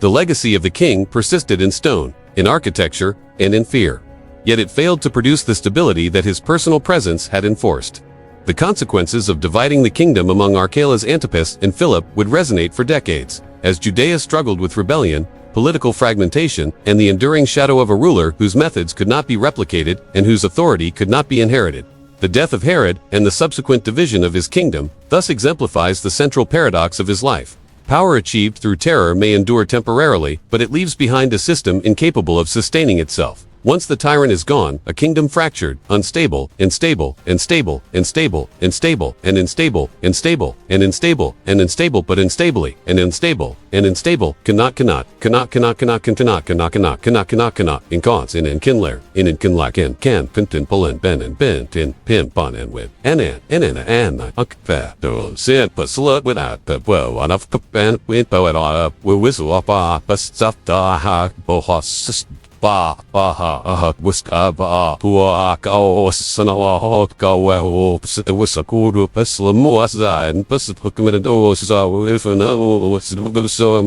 [SPEAKER 1] The legacy of the king persisted in stone, in architecture, and in fear. Yet it failed to produce the stability that his personal presence had enforced. The consequences of dividing the kingdom among Archelaus, Antipas, and Philip would resonate for decades, as Judea struggled with rebellion, political fragmentation, and the enduring shadow of a ruler whose methods could not be replicated and whose authority could not be inherited. The death of Herod and the subsequent division of his kingdom thus exemplifies the central paradox of his life. Power achieved through terror may endure temporarily, but it leaves behind a system incapable of sustaining itself. Once the tyrant is gone, a kingdom fractured, unstable, unstable, unstable, unstable, unstable, and unstable, unstable, and unstable, and unstable, but unstably, and unstable, and unstable, in cons, in kinler, in kinlak, in can, pintin, pullin, ben, and bent, in pin, pon, and with, and sit, but slut without the bow, on of and with poet up, we whistle up, but stuff da ha, bohos. Ba ha wiska ba puaka o sanawa hotka we wisakuru peslamuasa and pesapukmid osa if no was so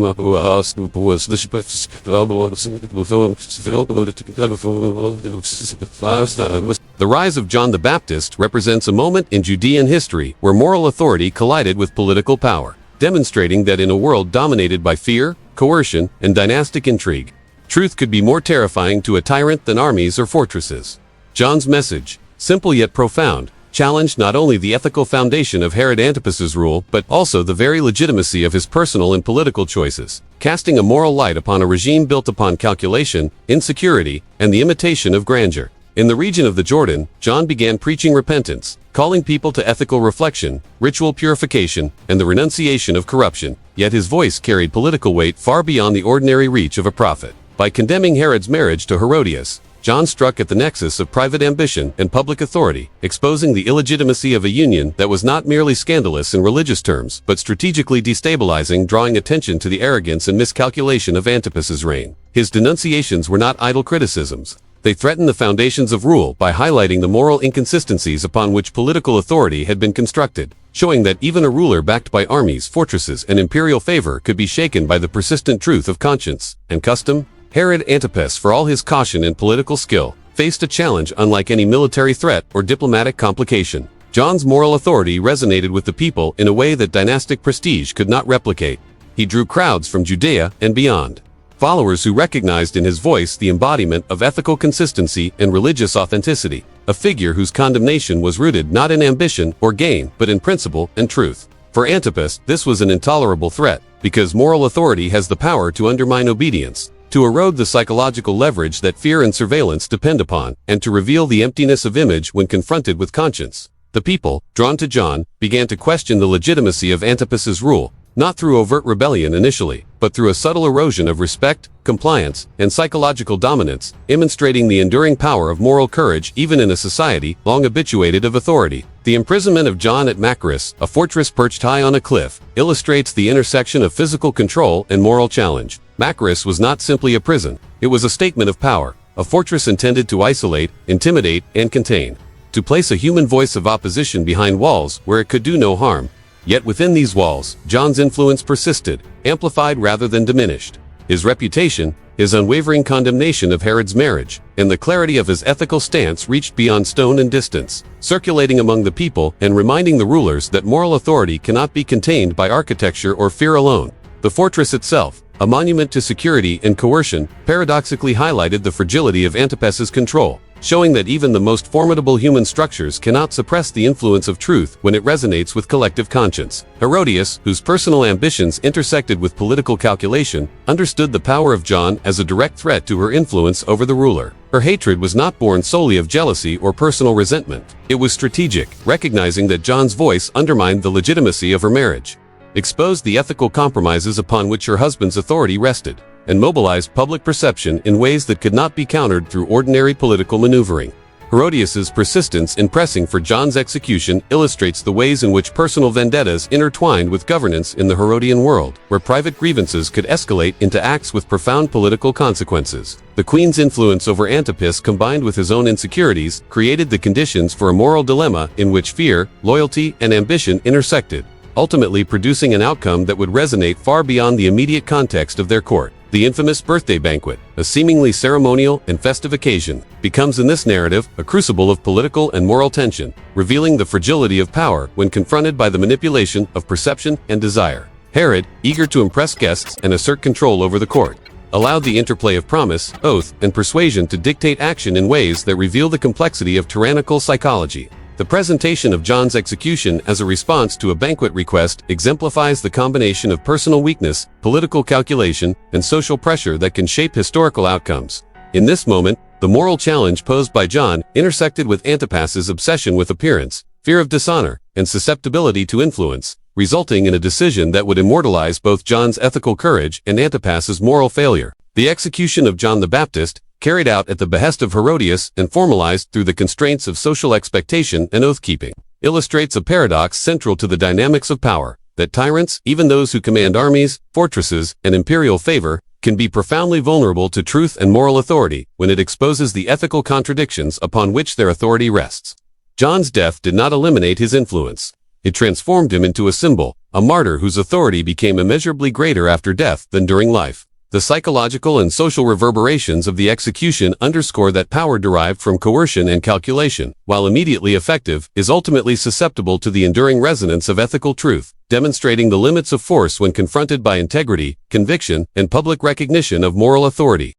[SPEAKER 1] was the rise of John the Baptist represents a moment in Judean history where moral authority collided with political power, demonstrating that in a world dominated by fear, coercion, and dynastic intrigue, truth could be more terrifying to a tyrant than armies or fortresses. John's message, simple yet profound, challenged not only the ethical foundation of Herod Antipas's rule, but also the very legitimacy of his personal and political choices, casting a moral light upon a regime built upon calculation, insecurity, and the imitation of grandeur. In the region of the Jordan, John began preaching repentance, calling people to ethical reflection, ritual purification, and the renunciation of corruption, yet his voice carried political weight far beyond the ordinary reach of a prophet. By condemning Herod's marriage to Herodias, John struck at the nexus of private ambition and public authority, exposing the illegitimacy of a union that was not merely scandalous in religious terms, but strategically destabilizing, drawing attention to the arrogance and miscalculation of Antipas's reign. His denunciations were not idle criticisms. They threatened the foundations of rule by highlighting the moral inconsistencies upon which political authority had been constructed, showing that even a ruler backed by armies, fortresses, and imperial favor could be shaken by the persistent truth of conscience and custom. Herod Antipas, for all his caution and political skill, faced a challenge unlike any military threat or diplomatic complication. John's moral authority resonated with the people in a way that dynastic prestige could not replicate. He drew crowds from Judea and beyond, followers who recognized in his voice the embodiment of ethical consistency and religious authenticity, a figure whose condemnation was rooted not in ambition or gain, but in principle and truth. For Antipas, this was an intolerable threat, because moral authority has the power to undermine obedience, to erode the psychological leverage that fear and surveillance depend upon, and to reveal the emptiness of image when confronted with conscience. The people, drawn to John, began to question the legitimacy of Antipas's rule, not through overt rebellion initially, but through a subtle erosion of respect, compliance, and psychological dominance, demonstrating the enduring power of moral courage even in a society long habituated of authority. The imprisonment of John at Machaerus, a fortress perched high on a cliff, illustrates the intersection of physical control and moral challenge. Machaerus was not simply a prison, it was a statement of power, a fortress intended to isolate, intimidate, and contain, to place a human voice of opposition behind walls where it could do no harm. Yet within these walls, John's influence persisted, amplified rather than diminished. His reputation, his unwavering condemnation of Herod's marriage, and the clarity of his ethical stance reached beyond stone and distance, circulating among the people and reminding the rulers that moral authority cannot be contained by architecture or fear alone. The fortress itself, a monument to security and coercion, paradoxically highlighted the fragility of Antipas's control, showing that even the most formidable human structures cannot suppress the influence of truth when it resonates with collective conscience. Herodias, whose personal ambitions intersected with political calculation, understood the power of John as a direct threat to her influence over the ruler. Her hatred was not born solely of jealousy or personal resentment. It was strategic, recognizing that John's voice undermined the legitimacy of her marriage, exposed the ethical compromises upon which her husband's authority rested, and mobilized public perception in ways that could not be countered through ordinary political maneuvering. Herodias's persistence in pressing for John's execution illustrates the ways in which personal vendettas intertwined with governance in the Herodian world, where private grievances could escalate into acts with profound political consequences. The queen's influence over Antipas, combined with his own insecurities, created the conditions for a moral dilemma in which fear, loyalty, and ambition intersected, ultimately producing an outcome that would resonate far beyond the immediate context of their court. The infamous birthday banquet, a seemingly ceremonial and festive occasion, becomes in this narrative a crucible of political and moral tension, revealing the fragility of power when confronted by the manipulation of perception and desire. Herod, eager to impress guests and assert control over the court, allowed the interplay of promise, oath, and persuasion to dictate action in ways that reveal the complexity of tyrannical psychology. The presentation of John's execution as a response to a banquet request exemplifies the combination of personal weakness, political calculation, and social pressure that can shape historical outcomes. In this moment, the moral challenge posed by John intersected with Antipas's obsession with appearance, fear of dishonor, and susceptibility to influence, resulting in a decision that would immortalize both John's ethical courage and Antipas's moral failure. The execution of John the Baptist, carried out at the behest of Herodias and formalized through the constraints of social expectation and oath-keeping, illustrates a paradox central to the dynamics of power, that tyrants, even those who command armies, fortresses, and imperial favor, can be profoundly vulnerable to truth and moral authority when it exposes the ethical contradictions upon which their authority rests. John's death did not eliminate his influence. It transformed him into a symbol, a martyr whose authority became immeasurably greater after death than during life. The psychological and social reverberations of the execution underscore that power derived from coercion and calculation, while immediately effective, is ultimately susceptible to the enduring resonance of ethical truth, demonstrating the limits of force when confronted by integrity, conviction, and public recognition of moral authority.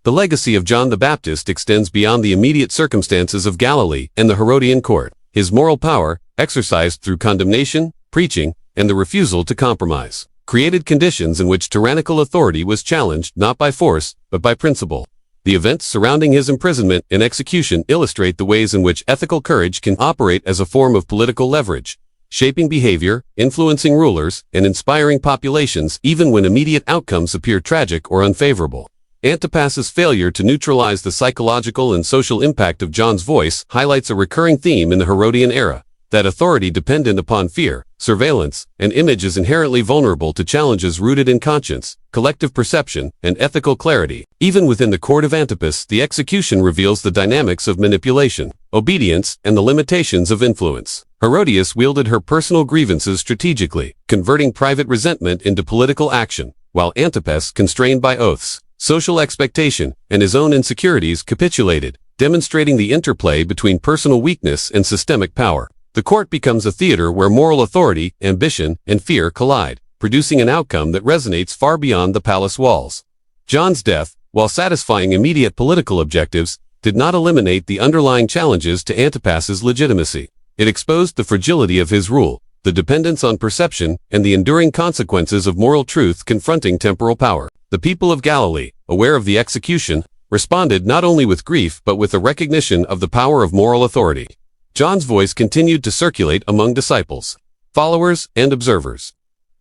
[SPEAKER 1] The legacy of John the Baptist extends beyond the immediate circumstances of Galilee and the Herodian court. His moral power, exercised through condemnation, preaching, and the refusal to compromise, created conditions in which tyrannical authority was challenged not by force, but by principle. The events surrounding his imprisonment and execution illustrate the ways in which ethical courage can operate as a form of political leverage, shaping behavior, influencing rulers, and inspiring populations even when immediate outcomes appear tragic or unfavorable. Antipas's failure to neutralize the psychological and social impact of John's voice highlights a recurring theme in the Herodian era, that authority dependent upon fear, surveillance, and image is inherently vulnerable to challenges rooted in conscience, collective perception, and ethical clarity. Even within the court of Antipas, the execution reveals the dynamics of manipulation, obedience, and the limitations of influence. Herodias wielded her personal grievances strategically, converting private resentment into political action, while Antipas, constrained by oaths, social expectation, and his own insecurities, capitulated, demonstrating the interplay between personal weakness and systemic power. The court becomes a theater where moral authority, ambition, and fear collide, producing an outcome that resonates far beyond the palace walls. John's death, while satisfying immediate political objectives, did not eliminate the underlying challenges to Antipas's legitimacy. It exposed the fragility of his rule, the dependence on perception, and the enduring consequences of moral truth confronting temporal power. The people of Galilee, aware of the execution, responded not only with grief but with a recognition of the power of moral authority. John's voice continued to circulate among disciples, followers, and observers,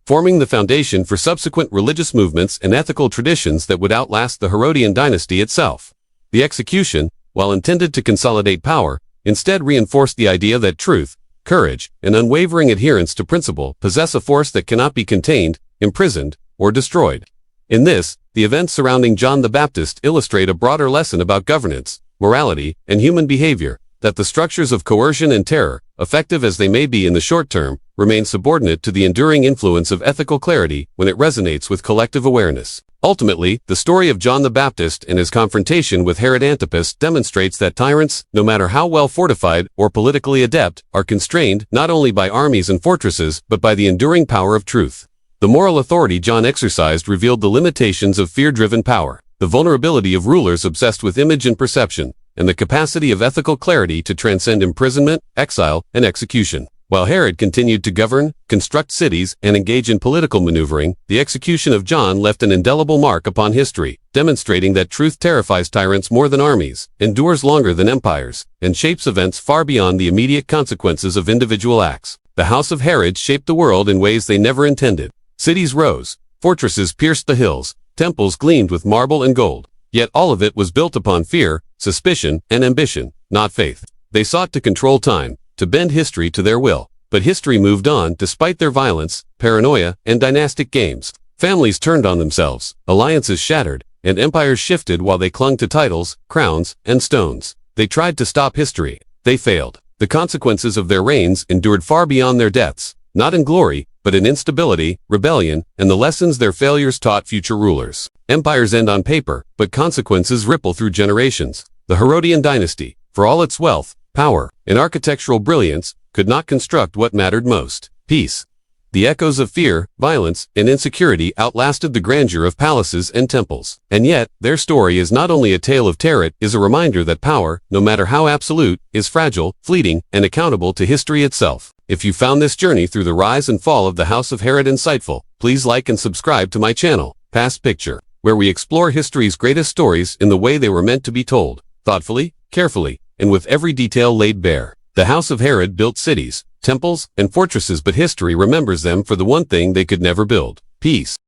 [SPEAKER 1] forming the foundation for subsequent religious movements and ethical traditions that would outlast the Herodian dynasty itself. The execution, while intended to consolidate power, instead reinforced the idea that truth, courage, and unwavering adherence to principle possess a force that cannot be contained, imprisoned, or destroyed. In this, the events surrounding John the Baptist illustrate a broader lesson about governance, morality, and human behavior, that the structures of coercion and terror, effective as they may be in the short term, remain subordinate to the enduring influence of ethical clarity when it resonates with collective awareness. Ultimately, the story of John the Baptist and his confrontation with Herod Antipas demonstrates that tyrants, no matter how well fortified or politically adept, are constrained not only by armies and fortresses but by the enduring power of truth. The moral authority John exercised revealed the limitations of fear-driven power, the vulnerability of rulers obsessed with image and perception, and the capacity of ethical clarity to transcend imprisonment, exile, and execution. While Herod continued to govern, construct cities, and engage in political maneuvering, the execution of John left an indelible mark upon history, demonstrating that truth terrifies tyrants more than armies, endures longer than empires, and shapes events far beyond the immediate consequences of individual acts. The house of Herod shaped the world in ways they never intended. Cities rose, fortresses pierced the hills, temples gleamed with marble and gold. Yet all of it was built upon fear, suspicion, and ambition, not faith. They sought to control time, to bend history to their will. But history moved on despite their violence, paranoia, and dynastic games. Families turned on themselves, alliances shattered, and empires shifted while they clung to titles, crowns, and stones. They tried to stop history. They failed. The consequences of their reigns endured far beyond their deaths, not in glory, but in instability, rebellion, and the lessons their failures taught future rulers. Empires end on paper, but consequences ripple through generations. The Herodian dynasty, for all its wealth, power, and architectural brilliance, could not construct what mattered most: peace. The echoes of fear, violence, and insecurity outlasted the grandeur of palaces and temples. And yet, their story is not only a tale of terror, it is a reminder that power, no matter how absolute, is fragile, fleeting, and accountable to history itself. If you found this journey through the rise and fall of the House of Herod insightful, please like and subscribe to my channel, Past Picture, where we explore history's greatest stories in the way they were meant to be told, thoughtfully, carefully, and with every detail laid bare. The House of Herod built cities, temples, and fortresses, but history remembers them for the one thing they could never build: peace.